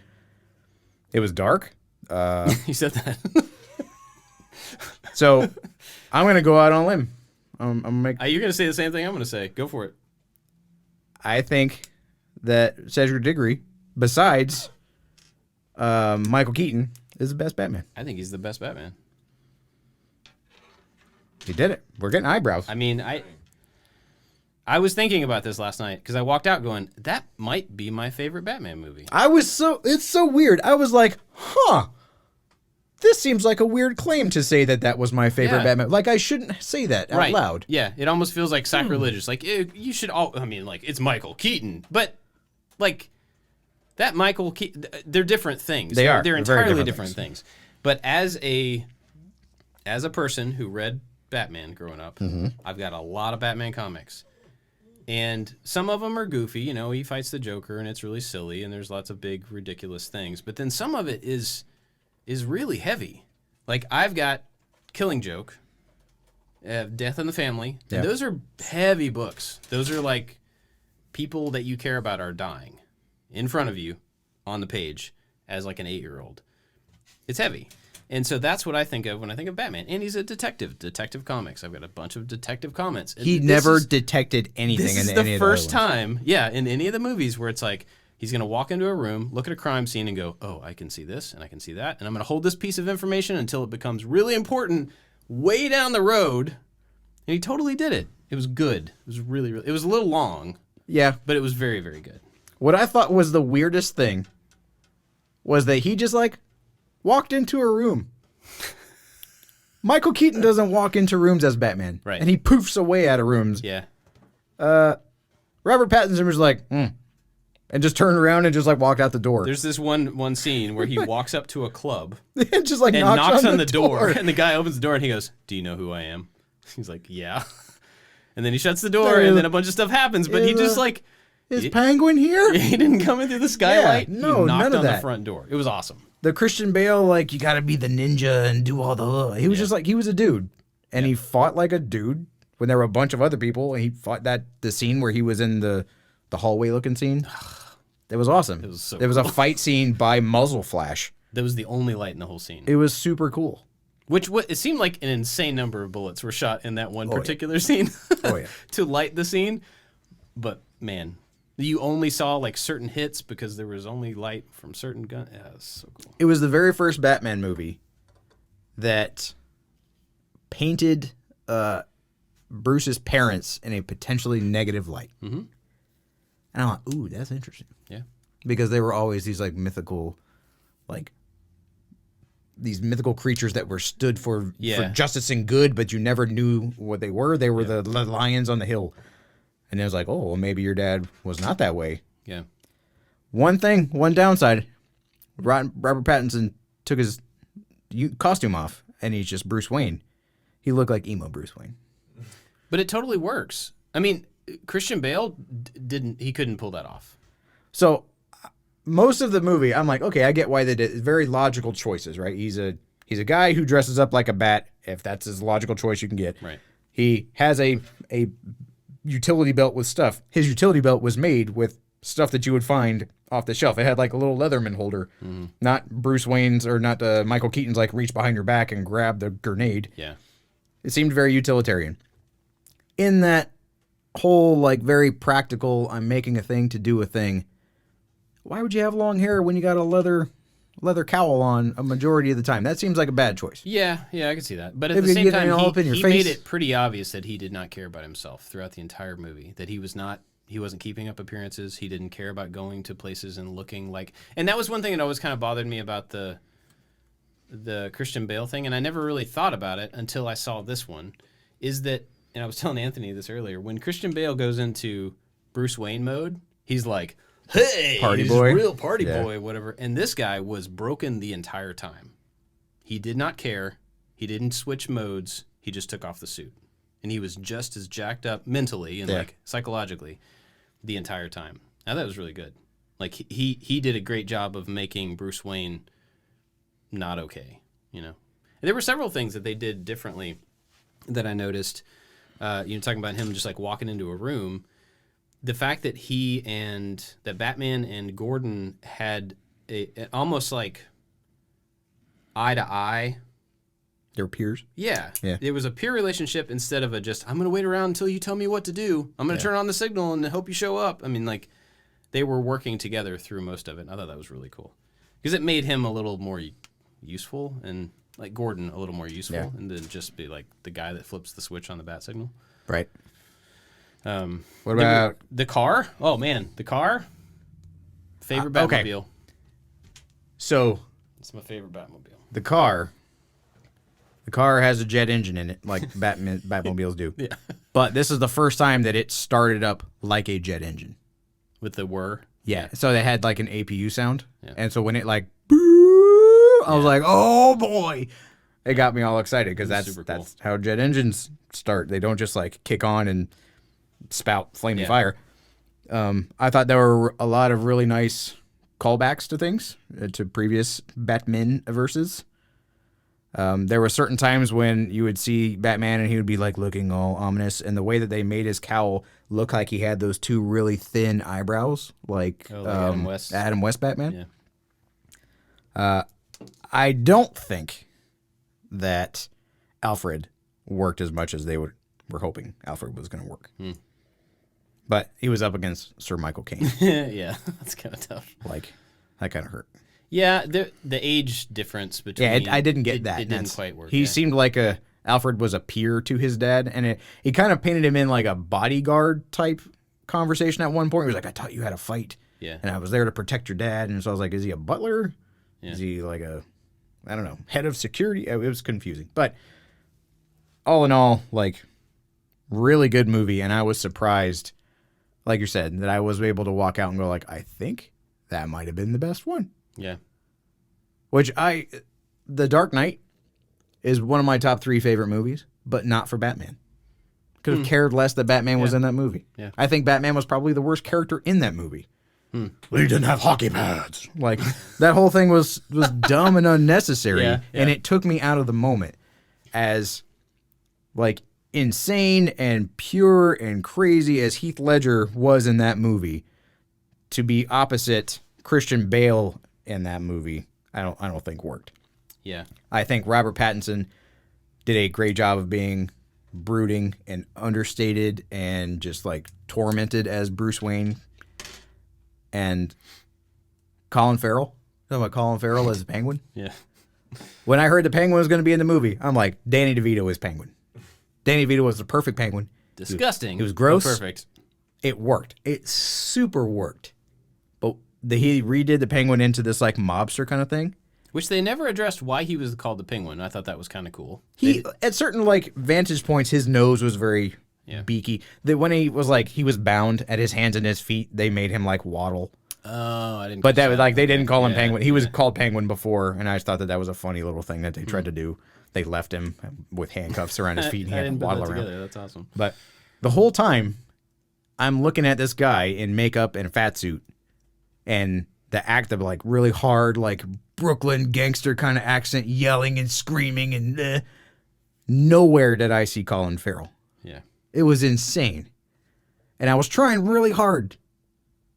It was dark. You said that. So I'm going to go out on a limb. I'm gonna make. You're going to say the same thing I'm going to say. Go for it. I think that Cedric Diggory, besides Michael Keaton, is the best Batman. I think he's the best Batman. He did it. We're getting eyebrows. I mean, I was thinking about this last night because I walked out going, that might be my favorite Batman movie. It's so weird. I was like, huh. This seems like a weird claim to say that was my favorite Yeah. Batman. Like, I shouldn't say that out loud. Yeah, it almost feels like sacrilegious. Like, you should all, I mean, like, it's Michael Keaton. But, like, that Michael Keaton, they're different things. They are. They're They're very entirely different different things. But as a person who read Batman growing up, I've got a lot of Batman comics. And some of them are goofy. You know, he fights the Joker, and it's really silly, and there's lots of big, ridiculous things. But then some of it is really heavy. Like, I've got Killing Joke, Death in the Family, and those are heavy books. Those are like people that you care about are dying in front of you on the page as like an 8-year-old. It's heavy. And so that's what I think of when I think of Batman. And he's a detective comics. I've got a bunch of detective comments. He never detected anything This in is any the of first the other time, in any of the movies where it's like, he's going to walk into a room, look at a crime scene, and go, oh, I can see this, and I can see that, and I'm going to hold this piece of information until it becomes really important way down the road. And he totally did it. It was good. It was really, really, it was a little long, Yeah. but it was very, very good. What I thought was the weirdest thing was that he just, like, walked into a room. Michael Keaton doesn't walk into rooms as Batman. Right. And he poofs away out of rooms. Yeah. Robert Pattinson was like, and just turned around and just like walked out the door. There's this one scene where he walks up to a club and just like and knocks on the door. door. And the guy opens the door and he goes, "Do you know who I am?" He's like, "Yeah." And then he shuts the door and then a bunch of stuff happens. But he just like... Is Penguin here? He didn't come in through the skylight. No, he knocked none of on that. the front door. It was awesome. The Christian Bale, like, you got to be the ninja and do all the... He was just like, he was a dude. And he fought like a dude when there were a bunch of other people. And he fought the scene where he was in the hallway looking scene. It was awesome. It was so There was a fight scene by muzzle flash. That was the only light in the whole scene. It was super cool. It seemed like an insane number of bullets were shot in that one particular scene to light the scene. But, man... You only saw like certain hits because there was only light from certain guns. Yeah, it's so cool. It was the very first Batman movie that painted Bruce's parents in a potentially negative light. Mm-hmm. And I'm like, ooh, that's interesting. Yeah. Because they were always these like mythical, like these mythical creatures that were stood for justice and good, but you never knew what they were. They were the lions on the hill. And it was like, oh, well, maybe your dad was not that way. Yeah. One downside, Robert Pattinson took his costume off, and he's just Bruce Wayne. He looked like emo Bruce Wayne. But it totally works. I mean, Christian Bale couldn't pull that off. So most of the movie, I'm like, okay, I get why they did it. Very logical choices, right? He's a guy who dresses up like a bat, if that's his logical choice you can get. Right. He has a utility belt with stuff. His utility belt was made with stuff that you would find off the shelf. It had like a little Leatherman holder, not Bruce Wayne's or not Michael Keaton's like reach behind your back and grab the grenade. Yeah. It seemed very utilitarian. In that whole like very practical, I'm making a thing to do a thing. Why would you have long hair when you got a leather cowl on a majority of the time? That seems like a bad choice. Yeah, I can see that. But at If the you same get time, it all up in your he face. made it pretty obvious that he did not care about himself throughout the entire movie. That he wasn't keeping up appearances. He didn't care about going to places and looking like... And that was one thing that always kind of bothered me about the Christian Bale thing, and I never really thought about it until I saw this one, is that, and I was telling Anthony this earlier, when Christian Bale goes into Bruce Wayne mode, he's like... Hey, party he's boy, a real party boy, whatever. And this guy was broken the entire time. He did not care. He didn't switch modes. He just took off the suit, and he was just as jacked up mentally and like psychologically the entire time. Now that was really good. Like he did a great job of making Bruce Wayne not okay. You know, and there were several things that they did differently that I noticed. Talking about him just like walking into a room. The fact that that Batman and Gordon had an almost like eye to eye. They're peers. Yeah. It was a peer relationship instead of I'm going to wait around until you tell me what to do. I'm going to turn on the signal and hope you show up. I mean, like, they were working together through most of it. I thought that was really cool. Because it made him a little more useful and, like, Gordon a little more useful and then just be, like, the guy that flips the switch on the bat signal. Right. What about the car? Oh man, the car. Favorite Batmobile. Okay. So it's my favorite Batmobile. The car has a jet engine in it, like Batmobiles do. Yeah. But this is the first time that it started up like a jet engine. With the whir. Yeah. So they had like an APU sound, and so when it like, I was like, oh boy, it got me all excited because that's how jet engines start. They don't just like kick on and spout flaming fire. I thought there were a lot of really nice callbacks to things, to previous Batman verses. There were certain times when you would see Batman and he would be like looking all ominous, and the way that they made his cowl look like he had those two really thin eyebrows, like Adam West. Adam West Batman. Yeah. I don't think that Alfred worked as much as they were hoping Alfred was going to work. But he was up against Sir Michael Caine. Yeah, that's kind of tough. Like, that kind of hurt. Yeah, the age difference between... Yeah, I didn't get that. It didn't quite work. He seemed like Alfred was a peer to his dad, and he kind of painted him in like a bodyguard type conversation at one point. He was like, I taught you how to fight. Yeah. And I was there to protect your dad. And so I was like, is he a butler? Yeah. Is he like I don't know, head of security? It was confusing. But all in all, like, really good movie, and I was surprised like you said, that I was able to walk out and go like, I think that might have been the best one. Yeah. The Dark Knight is one of my top 3 favorite movies, but not for Batman. Could have cared less that Batman was in that movie. Yeah. I think Batman was probably the worst character in that movie. We didn't have hockey pads. Like, that whole thing was dumb and unnecessary. Yeah. And it took me out of the moment as, like, insane and pure and crazy as Heath Ledger was in that movie, to be opposite Christian Bale in that movie, I don't think worked. Yeah. I think Robert Pattinson did a great job of being brooding and understated and just like tormented as Bruce Wayne. And Colin Farrell, talking about Colin Farrell as Penguin. Yeah. When I heard the Penguin was going to be in the movie, I'm like, Danny DeVito is Penguin. Danny DeVito was the perfect Penguin. Disgusting. It was gross. But perfect. It worked. It super worked. But he redid the Penguin into this like mobster kind of thing. Which they never addressed why he was called the Penguin. I thought that was kind of cool. He at certain like vantage points, his nose was very beaky. That when he was bound at his hands and his feet, they made him like waddle. Oh, I didn't. But that was like they didn't call him Penguin. He was called Penguin before, and I just thought that was a funny little thing that they tried to do. They left him with handcuffs around his feet and he had to waddle around. Together. That's awesome. But the whole time, I'm looking at this guy in makeup and a fat suit, and the act of like really hard, like Brooklyn gangster kind of accent, yelling and screaming, and nowhere did I see Colin Farrell. Yeah. It was insane. And I was trying really hard,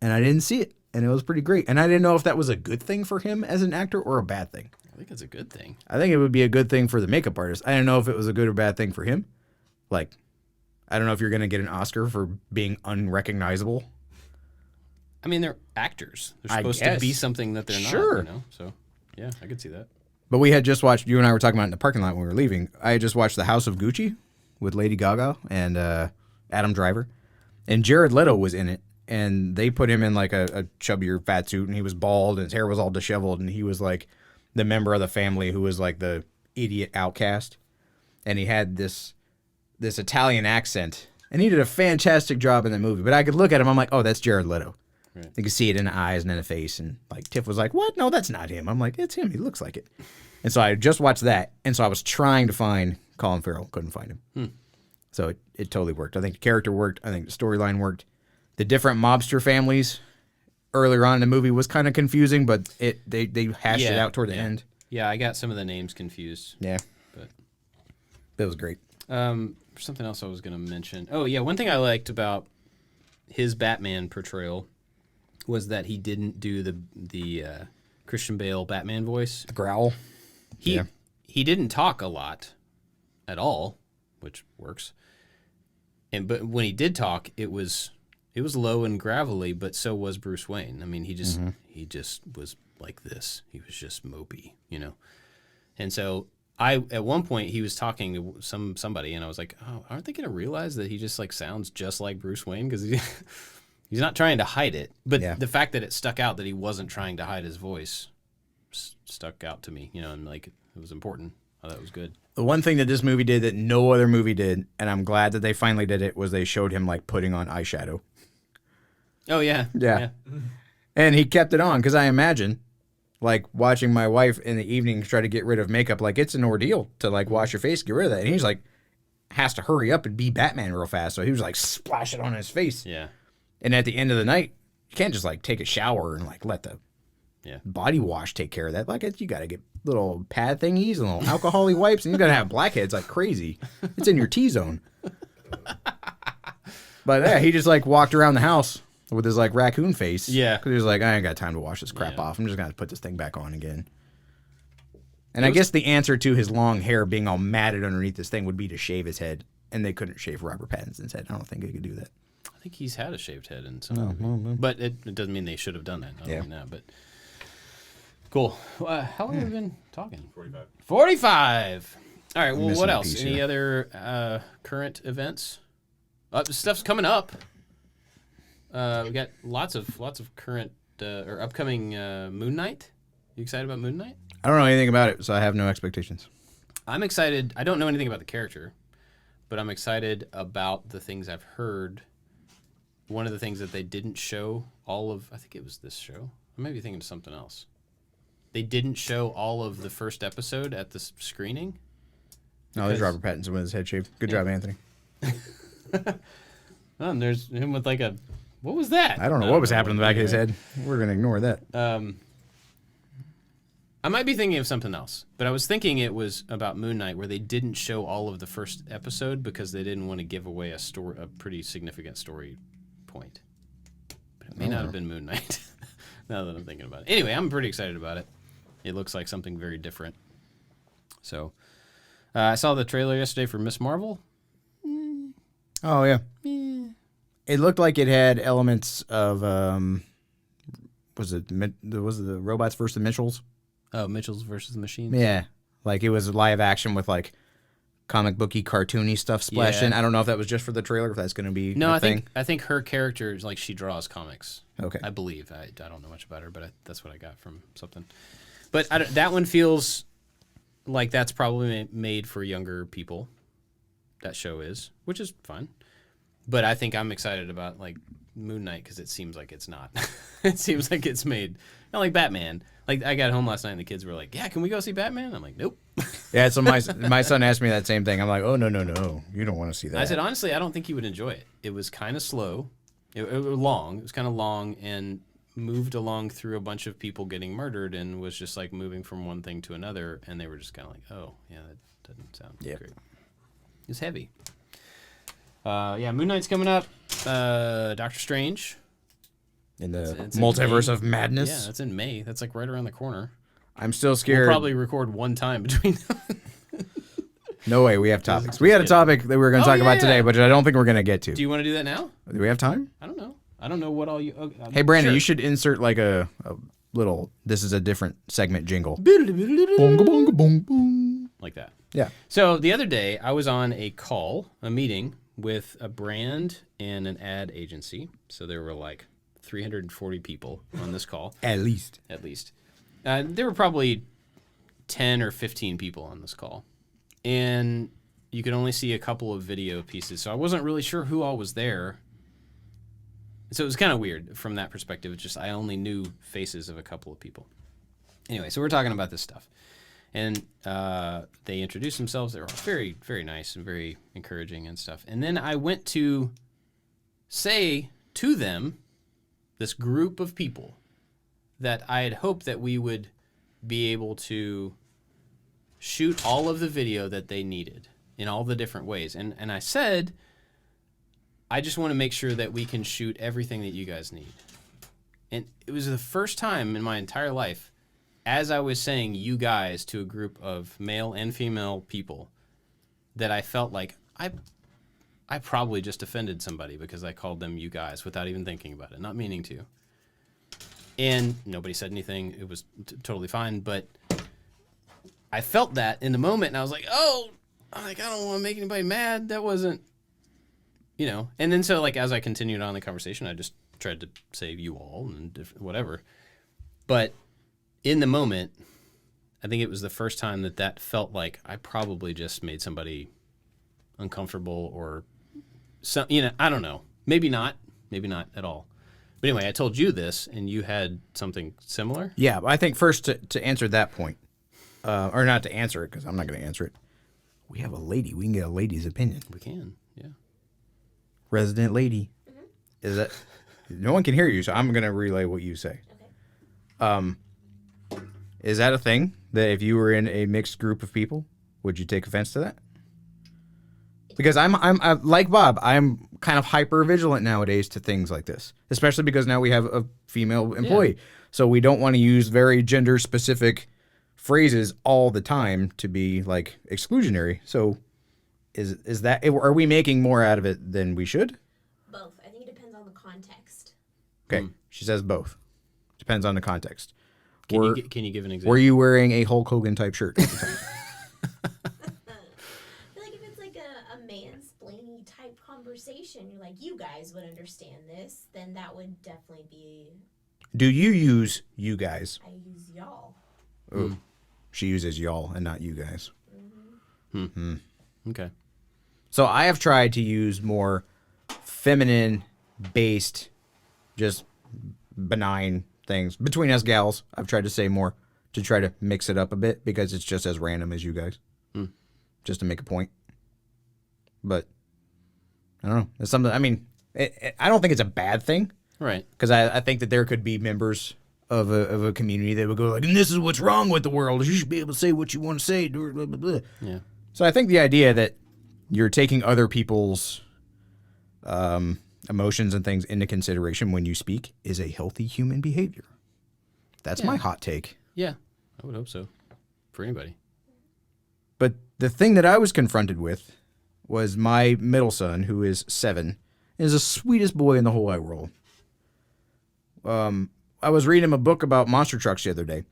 and I didn't see it. And it was pretty great. And I didn't know if that was a good thing for him as an actor or a bad thing. I think it's a good thing. I think it would be a good thing for the makeup artist. I didn't know if it was a good or bad thing for him. Like, I don't know if you're going to get an Oscar for being unrecognizable. I mean, they're actors. They're I supposed guess. to be something that they're Sure. not. So, yeah, I could see that. But we had just watched, you and I were talking about it in the parking lot when we were leaving. I had just watched The House of Gucci with Lady Gaga and Adam Driver. And Jared Leto was in it. And they put him in like a chubbier fat suit, and he was bald, and his hair was all disheveled, and he was like the member of the family who was like the idiot outcast. And he had this Italian accent, and he did a fantastic job in that movie. But I could look at him, I'm like, oh, that's Jared Leto. Right. You could see it in the eyes and in the face, and like Tiff was like, what? No, that's not him. I'm like, it's him. He looks like it. And so I just watched that, and so I was trying to find Colin Farrell, couldn't find him. So it totally worked. I think the character worked. I think the storyline worked. The different mobster families earlier on in the movie was kind of confusing, but they hashed it out toward the end. Yeah, I got some of the names confused. Yeah. But it was great. Something else I was going to mention. Oh, yeah, one thing I liked about his Batman portrayal was that he didn't do the Christian Bale Batman voice. The growl. He didn't talk a lot at all, which works. But when he did talk, it was low and gravelly, but so was Bruce Wayne. I mean, he just was like this. He was just mopey, you know. And so at one point he was talking to somebody, and I was like, oh, aren't they going to realize that he just like sounds just like Bruce Wayne, because he's not trying to hide it. But the fact that it stuck out that he wasn't trying to hide his voice stuck out to me, you know, and like it was important. I thought it was good. The one thing that this movie did that no other movie did, and I'm glad that they finally did it, was they showed him like putting on eyeshadow. Oh, yeah. Yeah. And he kept it on, because I imagine, like, watching my wife in the evening try to get rid of makeup, like, it's an ordeal to, like, wash your face, get rid of that. And he's, like, has to hurry up and be Batman real fast. So he was, like, splash it on his face. Yeah. And at the end of the night, you can't just, like, take a shower and, like, let the body wash take care of that. Like, you got to get little pad thingies and little alcohol-y wipes, and you got to have blackheads like crazy. It's in your T-zone. But, yeah, he just, like, walked around the house with his, like, raccoon face. Yeah. Because he was like, I ain't got time to wash this crap off. I'm just going to put this thing back on again. And I guess the answer to his long hair being all matted underneath this thing would be to shave his head. And they couldn't shave Robert Pattinson's head. I don't think they could do that. I think he's had a shaved head in some movie. But it doesn't mean they should have done that. I don't mean that, but cool. How long have we been talking? 45. All right, well, what else? Any other current events? Stuff's coming up. We got lots of current or upcoming Moon Knight. You excited about Moon Knight? I don't know anything about it, so I have no expectations. I'm excited. I don't know anything about the character, but I'm excited about the things I've heard one of the things that they didn't show all of, I think it was this show. I might be thinking of something else. They didn't show all of the first episode at the screening. No, there's Robert Pattinson with his head shaved. Good job, Anthony. Oh, and there's him with like a, what was that? I don't know what was happening in the back of his head. We're going to ignore that. I might be thinking of something else, but I was thinking it was about Moon Knight, where they didn't show all of the first episode because they didn't want to give away a pretty significant story point. But it may not have been Moon Knight, now that I'm thinking about it. Anyway, I'm pretty excited about it. It looks like something very different. So, I saw the trailer yesterday for Miss Marvel. Oh, yeah. It looked like it had elements of, was it the Robots versus the Mitchells? Oh, Mitchell's versus the Machines? Yeah. Like it was live action with like comic booky, cartoony stuff splashed in. I don't know if that was just for the trailer, if that's going to be a thing. I think her character is like she draws comics. Okay. I believe. I don't know much about her, but that's what I got from something. But that one feels like that's probably made for younger people. That show is, which is fine. But I think I'm excited about like Moon Knight because it seems like it's not. It seems like it's made not like Batman. Like I got home last night and the kids were like, "Yeah, can we go see Batman?" I'm like, "Nope." Yeah, so my son asked me that same thing. I'm like, "Oh no, you don't want to see that." I said honestly, I don't think you would enjoy it. It was kind of slow. It was long. It was kind of long and moved along through a bunch of people getting murdered and was just like moving from one thing to another. And they were just kind of like, "Oh, yeah, that doesn't sound great." It's heavy. Yeah, Moon Knight's coming up. Doctor Strange. In the it's multiverse of madness. Yeah, that's in May. That's like right around the corner. I'm still scared. We'll probably record one time between them. No way, we have topics. We had a topic that we were going to talk about today, but I don't think we're going to get to. Do you want to do that now? Do we have time? I don't know. I don't know what all you... Hey, Brandon, you should insert like a little, this is a different segment jingle. Bonga, bonga, bong, bong. Like that. Yeah. So the other day, I was on a meeting with a brand and an ad agency. So there were like 340 people on this call. At least. There were probably 10 or 15 people on this call. And you could only see a couple of video pieces. So I wasn't really sure who all was there. So it was kind of weird from that perspective. It's just I only knew faces of a couple of people. Anyway, so we're talking about this stuff. And they introduced themselves. They were all very, very nice and very encouraging and stuff. And then I went to say to them, this group of people, that I had hoped that we would be able to shoot all of the video that they needed in all the different ways. And I said, I just want to make sure that we can shoot everything that you guys need. And it was the first time in my entire life, as I was saying you guys to a group of male and female people, that I felt like I probably just offended somebody because I called them you guys without even thinking about it, not meaning to. And nobody said anything. It was totally fine. But I felt that in the moment, and I was like, oh, I don't want to make anybody mad. That wasn't, And then so, like, as I continued on the conversation, I just tried to say you all and whatever. But in the moment, I think it was the first time that felt like I probably just made somebody uncomfortable or some, I don't know. Maybe not at all. But anyway, I told you this, and you had something similar? Yeah, I think first to answer that point, or not to answer it, because I'm not going to answer it, we have a lady. We can get a lady's opinion. We can, yeah. Resident lady. Mm-hmm. Is that... No one can hear you, so I'm going to relay what you say. Okay. Is that a thing, that if you were in a mixed group of people, would you take offense to that? Because I'm like Bob, I'm kind of hyper vigilant nowadays to things like this, especially because now we have a female employee. Yeah. So we don't want to use very gender specific phrases all the time to be like exclusionary. So is that, are we making more out of it than we should? Both. I think it depends on the context. Okay. She says both. Depends on the context. Can you give an example? Were you wearing a Hulk Hogan type shirt at the time? Conversation, you're like, you guys would understand this, then that would definitely be... Do you use you guys? I use y'all. Oh, she uses y'all and not you guys. Okay. So I have tried to use more feminine based, just benign things. Between us gals, I've tried to say more to try to mix it up a bit because it's just as random as you guys. Just to make a point. But, I don't know. It's something, I mean, I don't think it's a bad thing. Right. Because I think that there could be members of a community that would go like, and this is what's wrong with the world. You should be able to say what you want to say. Blah, blah, blah. Yeah. So I think the idea that you're taking other people's emotions and things into consideration when you speak is a healthy human behavior. That's my hot take. Yeah. I would hope so. For anybody. But the thing that I was confronted with was my middle son, who is 7, is the sweetest boy in the whole wide world. I was reading him a book about monster trucks the other day.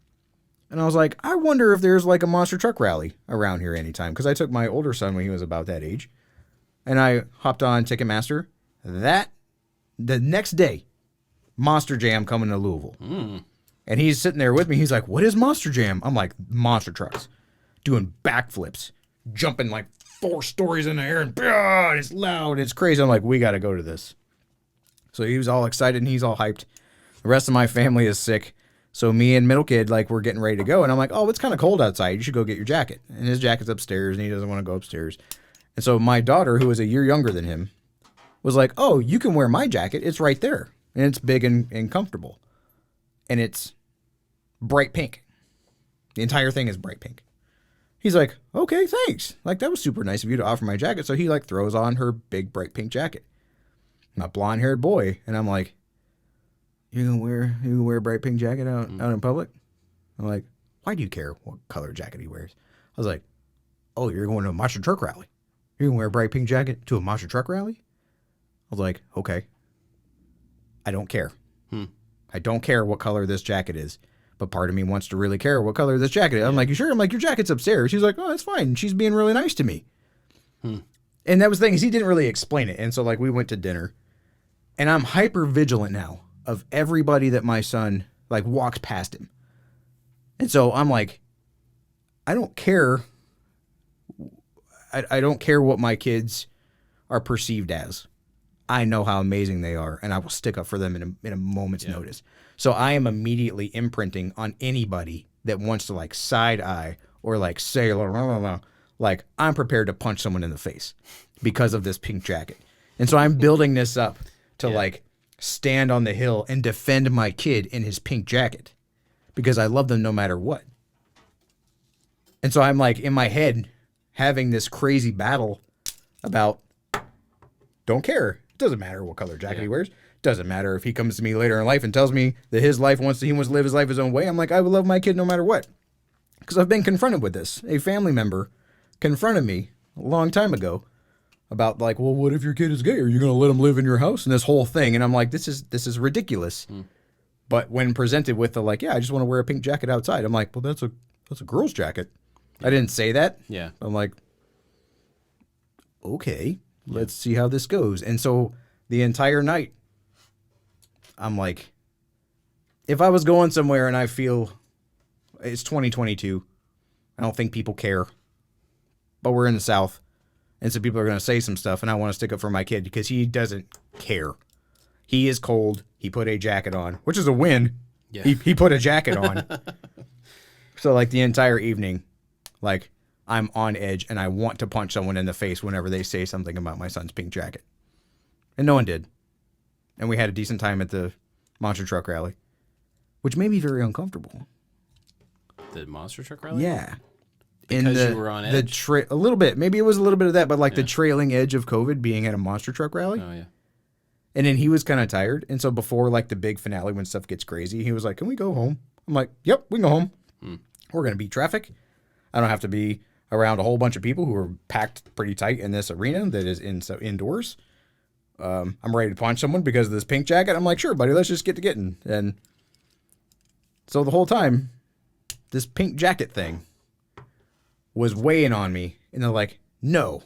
And I was like, I wonder if there's like a monster truck rally around here anytime. Because I took my older son when he was about that age. And I hopped on Ticketmaster. The next day, Monster Jam coming to Louisville. And he's sitting there with me. He's like, what is Monster Jam? I'm like, monster trucks. Doing backflips. Jumping like 4 stories in the air. And it's loud. It's crazy. I'm like, we got to go to this. So he was all excited and he's all hyped. The rest of my family is sick. So me and middle kid, like, we're getting ready to go. And I'm like, oh, it's kind of cold outside. You should go get your jacket. And his jacket's upstairs and he doesn't want to go upstairs. And so my daughter, who is a year younger than him, was like, oh, you can wear my jacket. It's right there. And it's big and comfortable. And it's bright pink. The entire thing is bright pink. He's like, okay, thanks. Like, that was super nice of you to offer my jacket. So he, like, throws on her big bright pink jacket. My blonde-haired boy. And I'm like, you gonna wear a bright pink jacket out in public? I'm like, why do you care what color jacket he wears? I was like, oh, you're going to a monster truck rally. You're gonna wear a bright pink jacket to a monster truck rally? I was like, okay. I don't care. I don't care what color this jacket is. But part of me wants to really care what color this jacket is. I'm like, you sure? I'm like, your jacket's upstairs. She's like, oh, that's fine. She's being really nice to me. And that was the thing is he didn't really explain it. And so like we went to dinner. And I'm hyper vigilant now of everybody that my son like walks past him. And so I'm like, I don't care. I don't care what my kids are perceived as. I know how amazing they are, and I will stick up for them in a moment's notice. So I am immediately imprinting on anybody that wants to like side eye or like say, like I'm prepared to punch someone in the face because of this pink jacket. And so I'm building this up to like stand on the hill and defend my kid in his pink jacket because I love them no matter what. And so I'm like in my head having this crazy battle about don't care. It doesn't matter what color jacket he wears. Doesn't matter if he comes to me later in life and tells me that he wants to live his life his own way. I'm like, I would love my kid no matter what. Because I've been confronted with this. A family member confronted me a long time ago about like, well, what if your kid is gay? Are you going to let him live in your house? And this whole thing. And I'm like, this is ridiculous. But when presented with the like, yeah, I just want to wear a pink jacket outside. I'm like, well, that's a girl's jacket. I didn't say that. Yeah. I'm like, okay, let's see how this goes. And so the entire night, I'm like, if I was going somewhere and I feel it's 2022, I don't think people care, but we're in the South. And so people are going to say some stuff and I want to stick up for my kid because he doesn't care. He is cold. He put a jacket on, which is a win. Yeah. He put a jacket on. So like the entire evening, like I'm on edge and I want to punch someone in the face whenever they say something about my son's pink jacket. And no one did. And we had a decent time at the monster truck rally, which made me very uncomfortable. The monster truck rally? Yeah. Because you were on edge? A little bit. Maybe it was a little bit of that, but like the trailing edge of COVID being at a monster truck rally. Oh, yeah. And then he was kind of tired. And so before like the big finale when stuff gets crazy, he was like, can we go home? I'm like, yep, we can go home. We're going to beat traffic. I don't have to be around a whole bunch of people who are packed pretty tight in this arena that is indoors. I'm ready to punch someone because of this pink jacket. I'm like, sure, buddy, let's just get to getting. And so the whole time, this pink jacket thing was weighing on me. And they're like, no.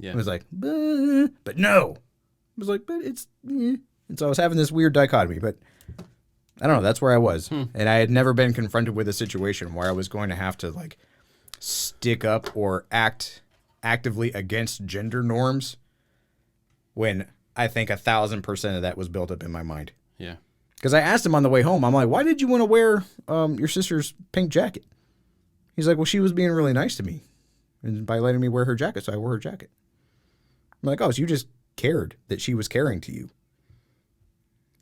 Yeah. I was like, but no. I was like, but it's, And so I was having this weird dichotomy, but I don't know. That's where I was. And I had never been confronted with a situation where I was going to have to like stick up or act actively against gender norms when I think 1,000% of that was built up in my mind. Yeah. Because I asked him on the way home, I'm like, why did you want to wear your sister's pink jacket? He's like, well, she was being really nice to me. And by letting me wear her jacket, so I wore her jacket. I'm like, oh, so you just cared that she was caring to you.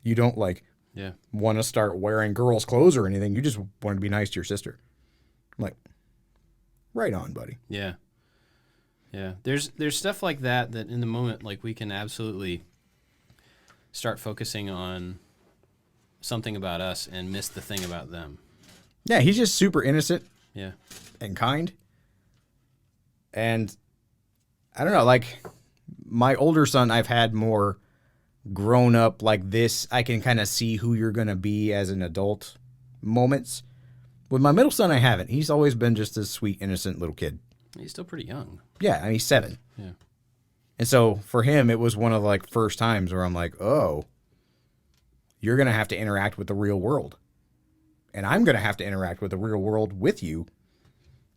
You don't, like, want to start wearing girls' clothes or anything. You just wanted to be nice to your sister. I'm like, right on, buddy. Yeah. Yeah. There's stuff like that in the moment, like, we can absolutely start focusing on something about us and miss the thing about them. Yeah, he's just super innocent. Yeah. And kind. And I don't know, like, my older son, I've had more grown up like this. I can kind of see who you're going to be as an adult moments. With my middle son, I haven't. He's always been just a sweet, innocent little kid. He's still pretty young. Yeah, I mean, he's 7. Yeah. And so for him, it was one of like first times where I'm like, oh, you're going to have to interact with the real world. And I'm going to have to interact with the real world with you.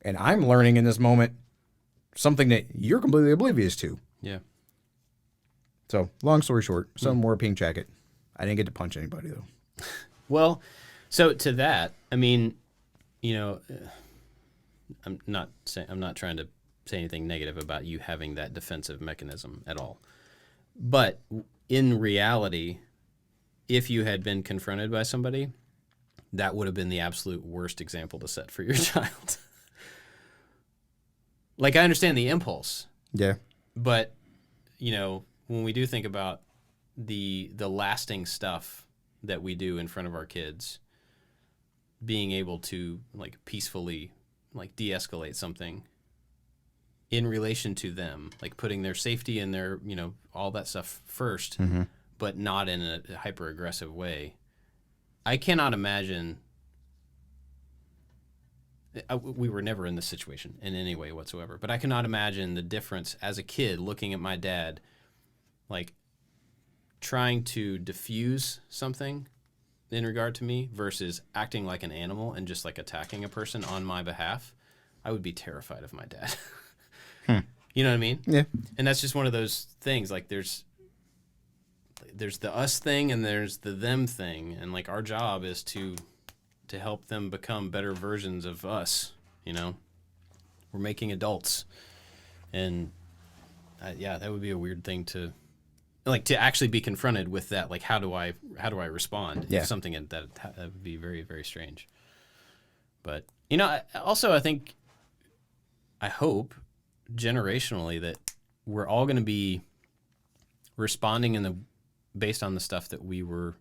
And I'm learning in this moment something that you're completely oblivious to. Yeah. So long story short, son wore a pink jacket. I didn't get to punch anybody though. Well, so to that, I mean, you know, I'm not trying to say anything negative about you having that defensive mechanism at all. But in reality, if you had been confronted by somebody, that would have been the absolute worst example to set for your child. Like, I understand the impulse. Yeah. But, you know, when we do think about the lasting stuff that we do in front of our kids, being able to, like, peacefully, like, de-escalate something in relation to them, like putting their safety and their, you know, all that stuff first, but not in a hyper-aggressive way. I cannot imagine... we were never in this situation in any way whatsoever, but I cannot imagine the difference as a kid looking at my dad, like, trying to diffuse something in regard to me versus acting like an animal and just, like, attacking a person on my behalf. I would be terrified of my dad. You know what I mean? Yeah. And that's just one of those things. Like, there's the us thing and there's the them thing. And, like, our job is to help them become better versions of us, you know? We're making adults. And, yeah, that would be a weird thing to actually be confronted with that. Like, how do I respond? Yeah. If something that would be very, very strange. But, you know, I hope generationally that we're all going to be responding based on the stuff that we were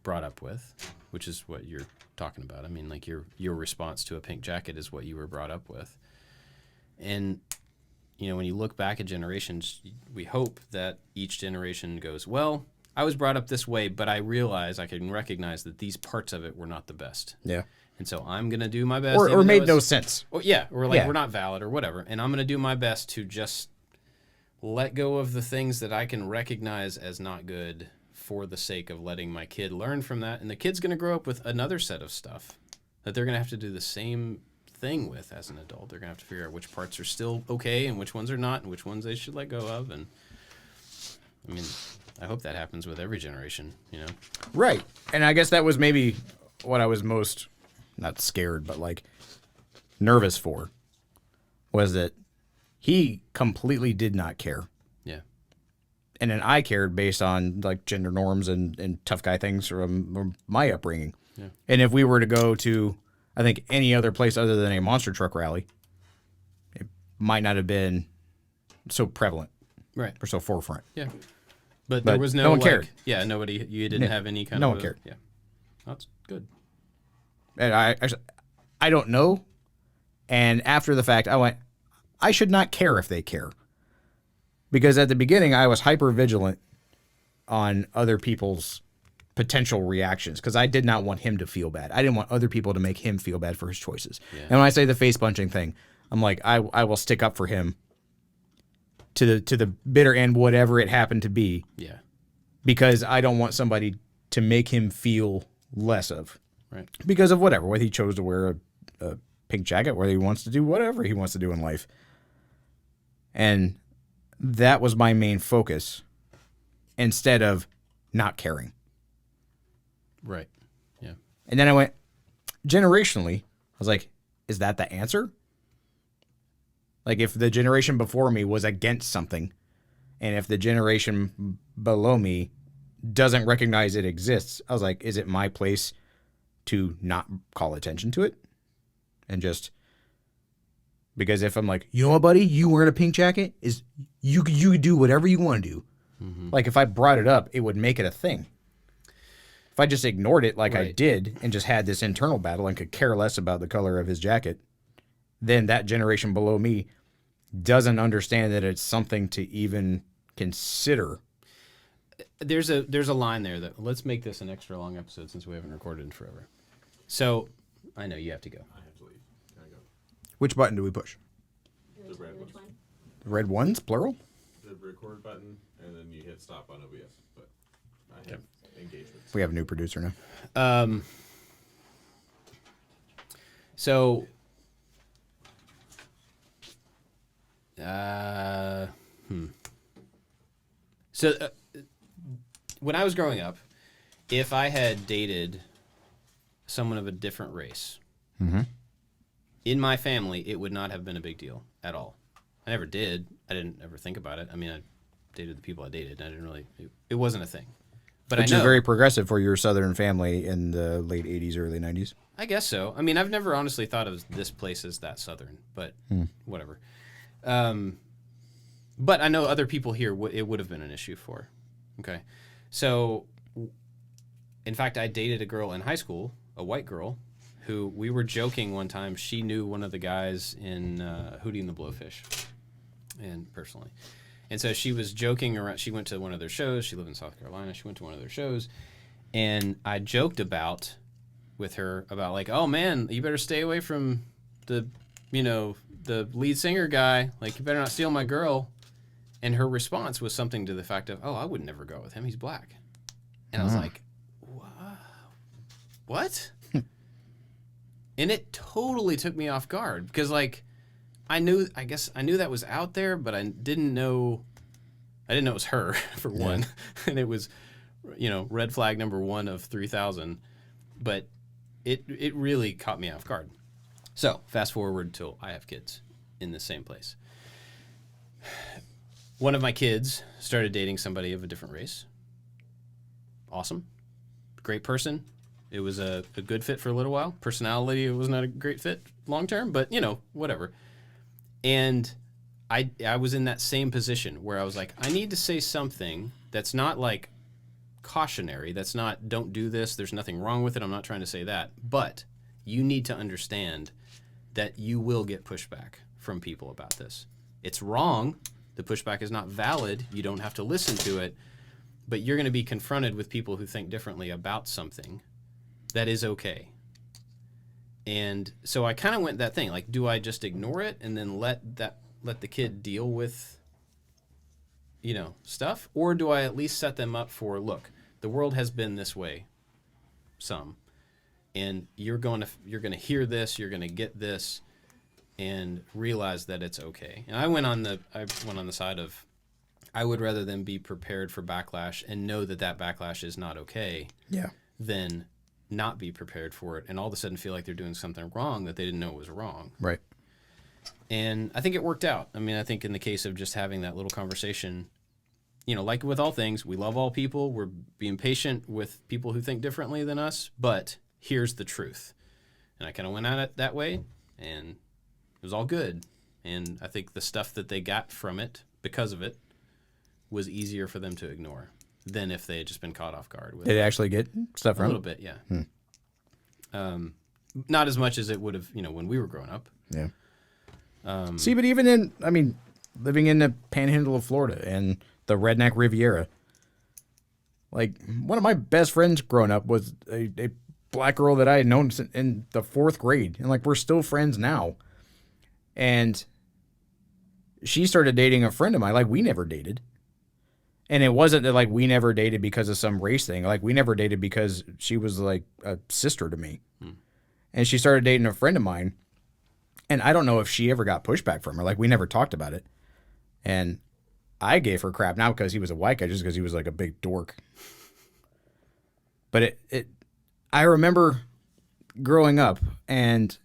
brought up with, which is what you're talking about. I mean, like, your response to a pink jacket is what you were brought up with. And, you know, when you look back at generations, we hope that each generation goes, well, I was brought up this way, but I can recognize that these parts of it were not the best. Yeah. And so I'm going to do my best. Or made no sense. Or, yeah, or like, we're not valid or whatever. And I'm going to do my best to just let go of the things that I can recognize as not good for the sake of letting my kid learn from that. And the kid's going to grow up with another set of stuff that they're going to have to do the same thing with as an adult. They're going to have to figure out which parts are still okay and which ones are not and which ones they should let go of. And, I mean, I hope that happens with every generation, you know? Right. And I guess that was maybe what I was most... not scared, but like nervous for, was that he completely did not care. Yeah. And then I cared based on like gender norms and tough guy things from my upbringing. Yeah. And if we were to go to, I think, any other place other than a monster truck rally, it might not have been so prevalent. Right. Or so forefront. Yeah. But there was no one cared. Yeah, you didn't have any kind of... No one cared. Yeah. That's good. And I don't know. And after the fact, I went, I should not care if they care. Because at the beginning, I was hyper vigilant on other people's potential reactions because I did not want him to feel bad. I didn't want other people to make him feel bad for his choices. Yeah. And when I say the face punching thing, I'm like, I will stick up for him to the bitter end, whatever it happened to be. Yeah. Because I don't want somebody to make him feel less of. Right. Because of whatever, whether he chose to wear a pink jacket, whether he wants to do whatever he wants to do in life. And that was my main focus. instead of not caring. Right. Yeah. And then I went, generationally, I was like, is that the answer? Like, if the generation before me was against something, and if the generation below me doesn't recognize it exists, I was like, is it my place to not call attention to it? And just, because if I'm like, you know what, buddy, you wearing a pink jacket, is you do whatever you want to do. Mm-hmm. Like, if I brought it up, it would make it a thing. If I just ignored it like I did and just had this internal battle and could care less about the color of his jacket, then that generation below me doesn't understand that it's something to even consider. There's a line there that, let's make this an extra long episode since we haven't recorded in forever. So, I know you have to go. I have to leave. Can I go? Which button do we push? The red Which one. one? Red ones, plural? The record button, and then you hit stop on OBS. But I have engagements. We have a new producer now. So, when I was growing up, if I had dated someone of a different race, in my family, it would not have been a big deal at all. I never did. I didn't ever think about it. I mean, I dated the people I dated, and I didn't really, it wasn't a thing. But Which I know, is very progressive for your Southern family in the late 80s, early 90s. I guess so. I mean, I've never honestly thought of this place as that Southern, but whatever. But I know other people here, it would have been an issue for. Okay. So, in fact, I dated a girl in high school, a white girl, who we were joking one time. She knew one of the guys in Hootie and the Blowfish, and personally. And so she was joking around. She went to one of their shows. She lived in South Carolina. She went to one of their shows. And I joked with her about like, oh man, you better stay away from the lead singer guy. Like, you better not steal my girl. And her response was something to the fact of, oh, I would never go with him. He's black. And I was like, what? And it totally took me off guard because, like, I knew that was out there, but I didn't know it was her, for one. And it was, red flag number 1 of 3,000. But it really caught me off guard. So, fast forward till I have kids in the same place. One of my kids started dating somebody of a different race. Awesome. Great person. It was a good fit for a little while. Personality, it was not a great fit long term, but, whatever. And I was in that same position where I was like, I need to say something that's not like cautionary. That's not, don't do this. There's nothing wrong with it. I'm not trying to say that. But you need to understand that you will get pushback from people about this. It's wrong. The pushback is not valid. You don't have to listen to it. But you're going to be confronted with people who think differently about something. That is okay. And so I kind of went that thing, like, do I just ignore it and then let the kid deal with, stuff? Or do I at least set them up for, look, the world has been this way, and you're going to hear this, you're going to get this, and realize that it's okay. And I went on the side of, I would rather them be prepared for backlash and know that backlash is not okay. Yeah. Than not be prepared for it and all of a sudden feel like they're doing something wrong that they didn't know was wrong. Right. And I think it worked out. I mean, I think in the case of just having that little conversation, like with all things, we love all people. We're being patient with people who think differently than us, but here's the truth. And I kind of went at it that way, and it was all good. And I think the stuff that they got from it because of it was easier for them to ignore than if they had just been caught off guard with Did it actually get stuff from a little bit, yeah. Not as much as it would have, when we were growing up. Yeah. See, but even living in the panhandle of Florida and the redneck Riviera, like, one of my best friends growing up was a black girl that I had known in the 4th grade. And, like, we're still friends now. And she started dating a friend of mine. Like, we never dated. And it wasn't that, like, we never dated because of some race thing. Like, we never dated because she was, like, a sister to me. And she started dating a friend of mine. And I don't know if she ever got pushback from her. Like, we never talked about it. And I gave her crap, not because he was a white guy, just because he was like a big dork. But I remember growing up, and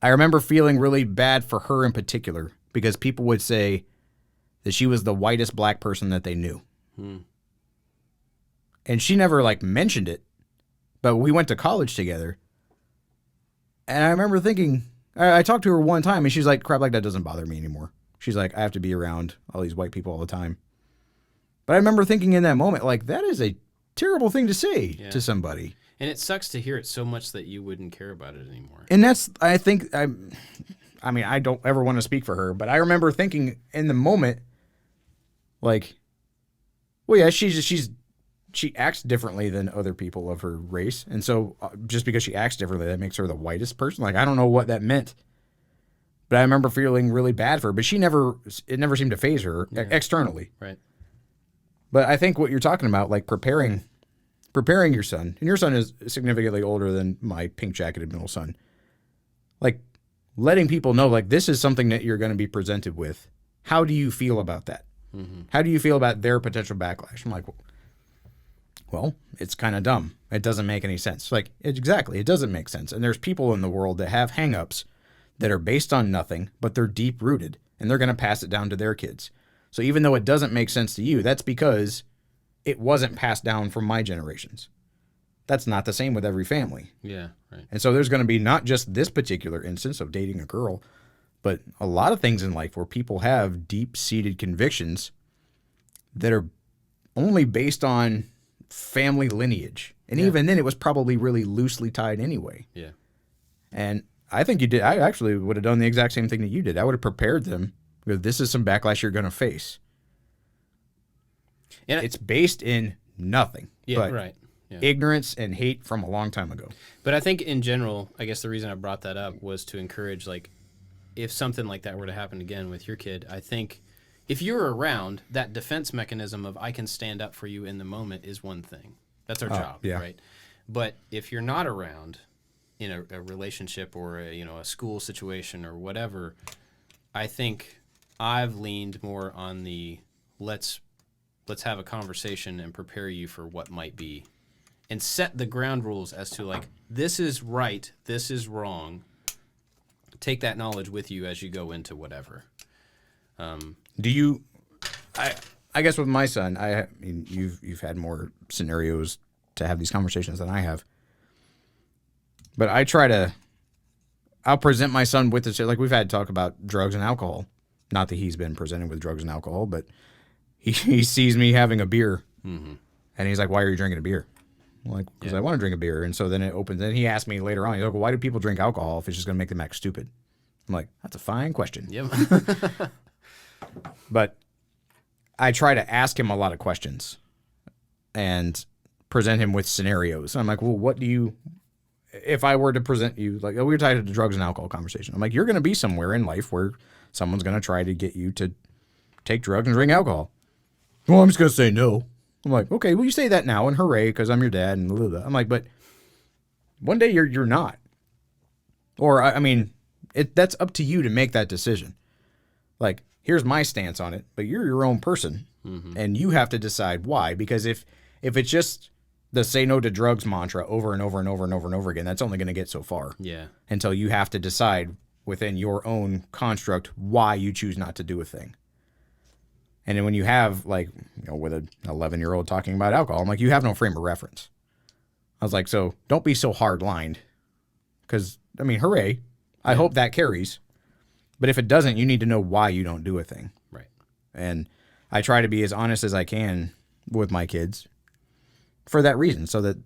I remember feeling really bad for her in particular, because people would say that she was the whitest black person that they knew. And she never like mentioned it, but we went to college together. And I remember thinking, I talked to her one time and she's like, crap like that doesn't bother me anymore. She's like, I have to be around all these white people all the time. But I remember thinking in that moment, like, that is a terrible thing to say to somebody. And it sucks to hear it so much that you wouldn't care about it anymore. And that's, I think, I mean, I don't ever want to speak for her, but I remember thinking in the moment, like, well, yeah, she acts differently than other people of her race. And so just because she acts differently, that makes her the whitest person. Like, I don't know what that meant. But I remember feeling really bad for her. But it never seemed to faze her externally. Right. But I think what you're talking about, like preparing your son, and your son is significantly older than my pink-jacketed middle son, like letting people know, like, this is something that you're going to be presented with. How do you feel about that? How do you feel about their potential backlash? I'm like, well, it's kind of dumb. It doesn't make any sense. Like, exactly, it doesn't make sense. And there's people in the world that have hang-ups that are based on nothing, but they're deep-rooted, and they're going to pass it down to their kids. So even though it doesn't make sense to you, that's because it wasn't passed down from my generations. That's not the same with every family. Yeah, right. And so there's going to be not just this particular instance of dating a girl, but a lot of things in life where people have deep-seated convictions that are only based on family lineage. And even then, it was probably really loosely tied anyway. Yeah. And I think you did. I actually would have done the exact same thing that you did. I would have prepared them because this is some backlash you're going to face. And it's based in nothing. Yeah, but right. Yeah. Ignorance and hate from a long time ago. But I think in general, I guess the reason I brought that up was to encourage, like, if something like that were to happen again with your kid, I think if you're around, that defense mechanism of I can stand up for you in the moment is one thing. That's our job, right? But if you're not around in a relationship or a school situation or whatever, I think I've leaned more on the let's have a conversation and prepare you for what might be, and set the ground rules as to, like, this is right, this is wrong. Take that knowledge with you as you go into whatever. Do you? I guess with my son, I mean, you've had more scenarios to have these conversations than I have. But I'll present my son with this. Like, we've had talk about drugs and alcohol. Not that he's been presented with drugs and alcohol, but he sees me having a beer, and he's like, "Why are you drinking a beer?" I'm like, because I want to drink a beer. And so then it opens, and he asked me later on, he's like, well, why do people drink alcohol if it's just going to make them act stupid? I'm like, that's a fine question. Yep. But I try to ask him a lot of questions and present him with scenarios. And I'm like, well, what do you, if I were to present you, like, we were tied to the drugs and alcohol conversation. I'm like, you're going to be somewhere in life where someone's going to try to get you to take drugs and drink alcohol. Well, I'm just going to say no. I'm like, okay, well, you say that now and hooray, because I'm your dad and blah, blah, blah. I'm like, but one day you're not. Or, I mean, that's up to you to make that decision. Like, here's my stance on it, but you're your own person, and you have to decide why. Because if it's just the say no to drugs mantra over and over and over and over and over again, that's only going to get so far. Yeah. Until you have to decide within your own construct why you choose not to do a thing. And then when you have, like, with an 11-year-old talking about alcohol, I'm like, you have no frame of reference. I was like, so don't be so hard-lined. Because, I mean, hooray. I hope that carries. But if it doesn't, you need to know why you don't do a thing. Right. And I try to be as honest as I can with my kids for that reason, so that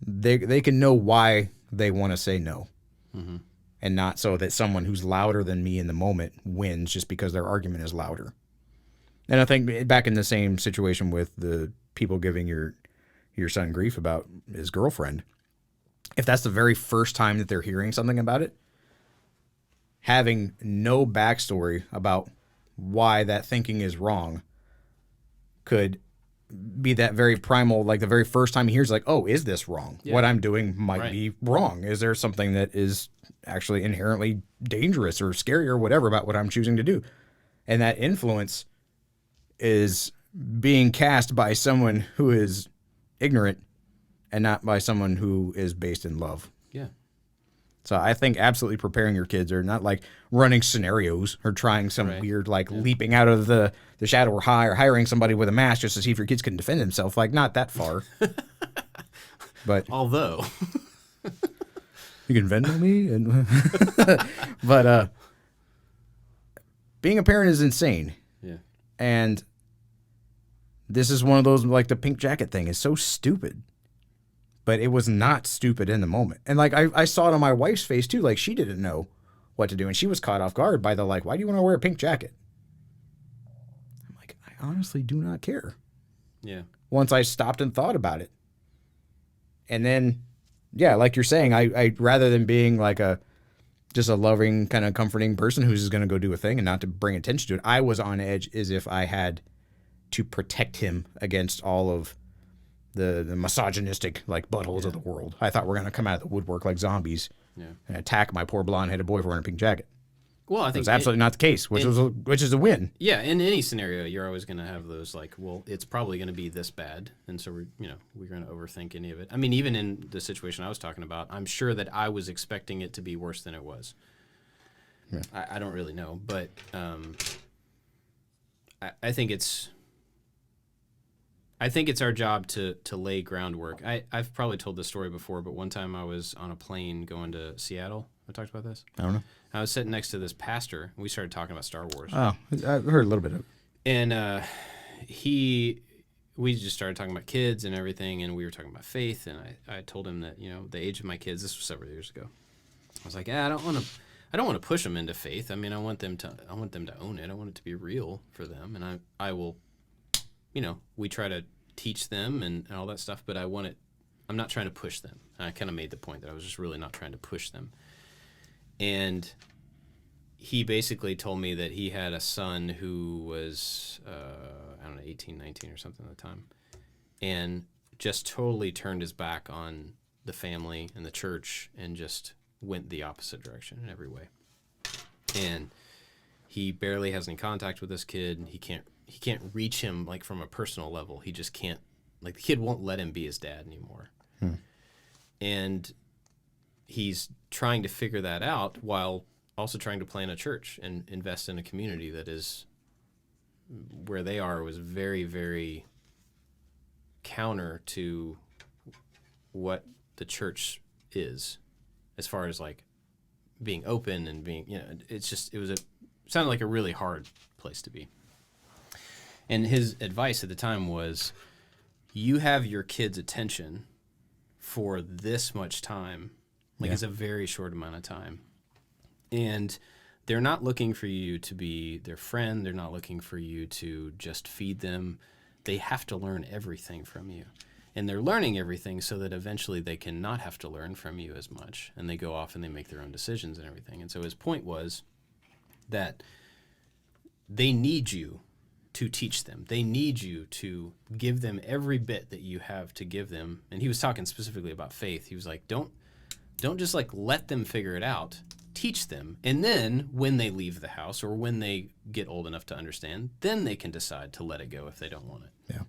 they can know why they want to say no. And not so that someone who's louder than me in the moment wins just because their argument is louder. And I think back in the same situation with the people giving your son grief about his girlfriend, if that's the very first time that they're hearing something about it, having no backstory about why that thinking is wrong could be that very primal, like the very first time he hears, like, oh, is this wrong? Yeah. What I'm doing might be wrong. Is there something that is actually inherently dangerous or scary or whatever about what I'm choosing to do? And that influence is being cast by someone who is ignorant and not by someone who is based in love. Yeah. So I think absolutely preparing your kids, or not like running scenarios or trying some Right. weird like leaping out of the shadow or high, or hiring somebody with a mask just to see if your kids can defend themselves. Like, not that far. But Although, you can Venmo me, and but being a parent is insane. yeah. And this is one of those, like, the pink jacket thing is so stupid. But it was not stupid in the moment. And, like, I saw it on my wife's face, too. Like, she didn't know what to do. And she was caught off guard by the, like, why do you want to wear a pink jacket? I'm like, I honestly do not care. Yeah. Once I stopped and thought about it. And then, yeah, like you're saying, I rather than being like just a loving, kind of comforting person who's just going to go do a thing and not to bring attention to it, I was on edge as if I had to protect him against all of the misogynistic, like, buttholes of the world. I thought we're going to come out of the woodwork like zombies and attack my poor blonde-headed boyfriend wearing a pink jacket. Well, I It think was absolutely not the case, which is a win. Yeah, in any scenario, you're always going to have those, like, well, it's probably going to be this bad, and so we're going to overthink any of it. I mean, even in the situation I was talking about, I'm sure that I was expecting it to be worse than it was. Yeah. I don't really know, but I think it's our job to lay groundwork. I've probably told this story before, but one time I was on a plane going to Seattle. I talked about this. I don't know. I was sitting next to this pastor. We started talking about Star Wars. Oh, I've heard a little bit of it. And we just started talking about kids and everything, and we were talking about faith. And I told him that, the age of my kids, this was several years ago. I was like, I don't want to push them into faith. I mean, I want them to own it. I want it to be real for them. And I will, we try to teach them and all that stuff, but I'm not trying to push them. And I kind of made the point that I was just really not trying to push them. And he basically told me that he had a son who was, 18, 19 or something at the time, and just totally turned his back on the family and the church and just went the opposite direction in every way. And he barely has any contact with this kid. He can't reach him, like, from a personal level. He just can't, like, the kid won't let him be his dad anymore. And he's trying to figure that out while also trying to plan a church and invest in a community that is where they are was very, very counter to what the church is, as far as, like, being open and being, it sounded like a really hard place to be. And his advice at the time was, you have your kids' attention for this much time. Like, it's a very short amount of time. And they're not looking for you to be their friend. They're not looking for you to just feed them. They have to learn everything from you. And they're learning everything so that eventually they can not have to learn from you as much. And they go off and they make their own decisions and everything. And so his point was that they need you to teach them. They need you to give them every bit that you have to give them. And he was talking specifically about faith. He was like, don't just, like, let them figure it out. Teach them. And then when they leave the house or when they get old enough to understand, then they can decide to let it go if they don't want it. Yeah.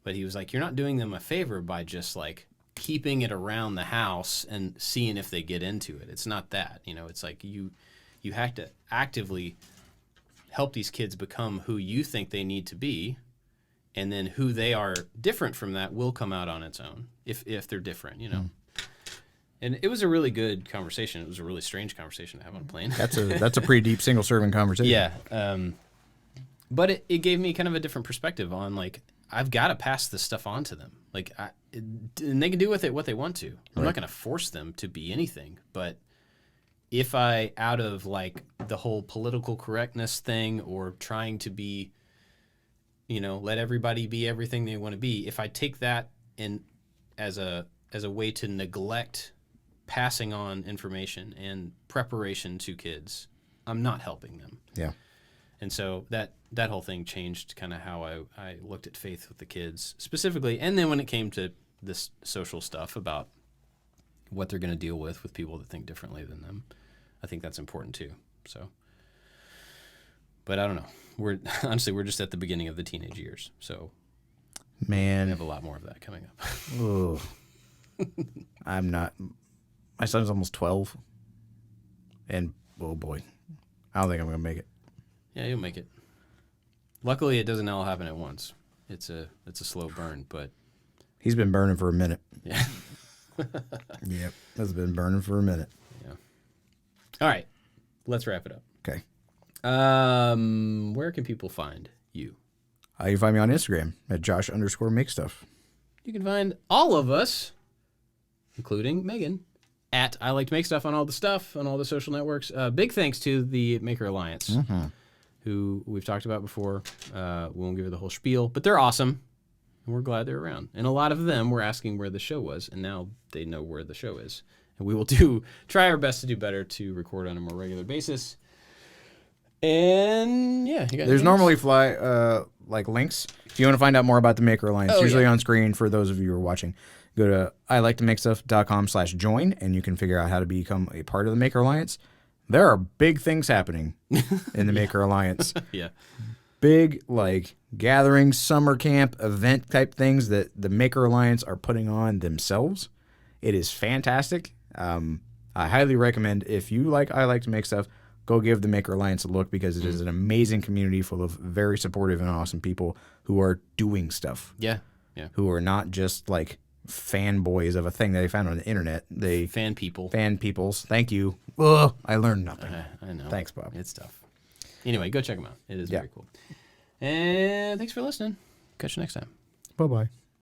But he was like, you're not doing them a favor by just, like, keeping it around the house and seeing if they get into it. It's not that. It's like you have to actively help these kids become who you think they need to be, and then who they are different from that will come out on its own if they're different, And it was a really good conversation. It was a really strange conversation to have on a plane. That's a pretty deep single serving conversation. Yeah. But it gave me kind of a different perspective on, like, I've got to pass this stuff on to them. Like, and they can do with it what they want to. I'm not going to force them to be anything. But if I, out of, like, the whole political correctness thing or trying to be, let everybody be everything they want to be, if I take that in as a way to neglect passing on information and preparation to kids, I'm not helping them. Yeah. And so that whole thing changed kind of how I looked at faith with the kids specifically. And then when it came to this social stuff about what they're going to deal with people that think differently than them, I think that's important too. So, But I don't know. We're just at the beginning of the teenage years, so we Man, have a lot more of that coming up. ugh. I'm not. My son's almost 12, and oh boy, I don't think I'm gonna make it. Yeah, you'll make it. Luckily, it doesn't all happen at once. It's a slow burn, but He's been burning for a minute. yeah. Yep, that's been burning for a minute. Yeah. All right, let's wrap it up. Okay. Where can people find you? You can find me on Instagram at Josh_MakeStuff. You can find all of us, including Megan, at I Like to Make Stuff on all the stuff, on all the social networks. Big thanks to the Maker Alliance, who we've talked about before. We won't give it the whole spiel, but they're awesome, and we're glad they're around. And a lot of them were asking where the show was, and now they know where the show is. And we will try our best to do better to record on a more regular basis. And yeah, you got There's anything normally else? like links. If you want to find out more about the Maker Alliance, usually on screen for those of you who are watching, go to iliketomakestuff.com/join, and you can figure out how to become a part of the Maker Alliance. There are big things happening in the Maker Alliance. Yeah. Big, like, gatherings, summer camp, event type things that the Maker Alliance are putting on themselves. It is fantastic. I highly recommend, if you like I Like to Make Stuff, go give the Maker Alliance a look, because it is an amazing community full of very supportive and awesome people who are doing stuff. Yeah. Yeah. Who are not just like fanboys of a thing that they found on the internet. They Fan peoples. Thank you. Ugh, I learned nothing. I know. Thanks, Bob. It's tough. Anyway, go check them out. It is Yeah. very cool. And thanks for listening. Catch you next time. Bye-bye.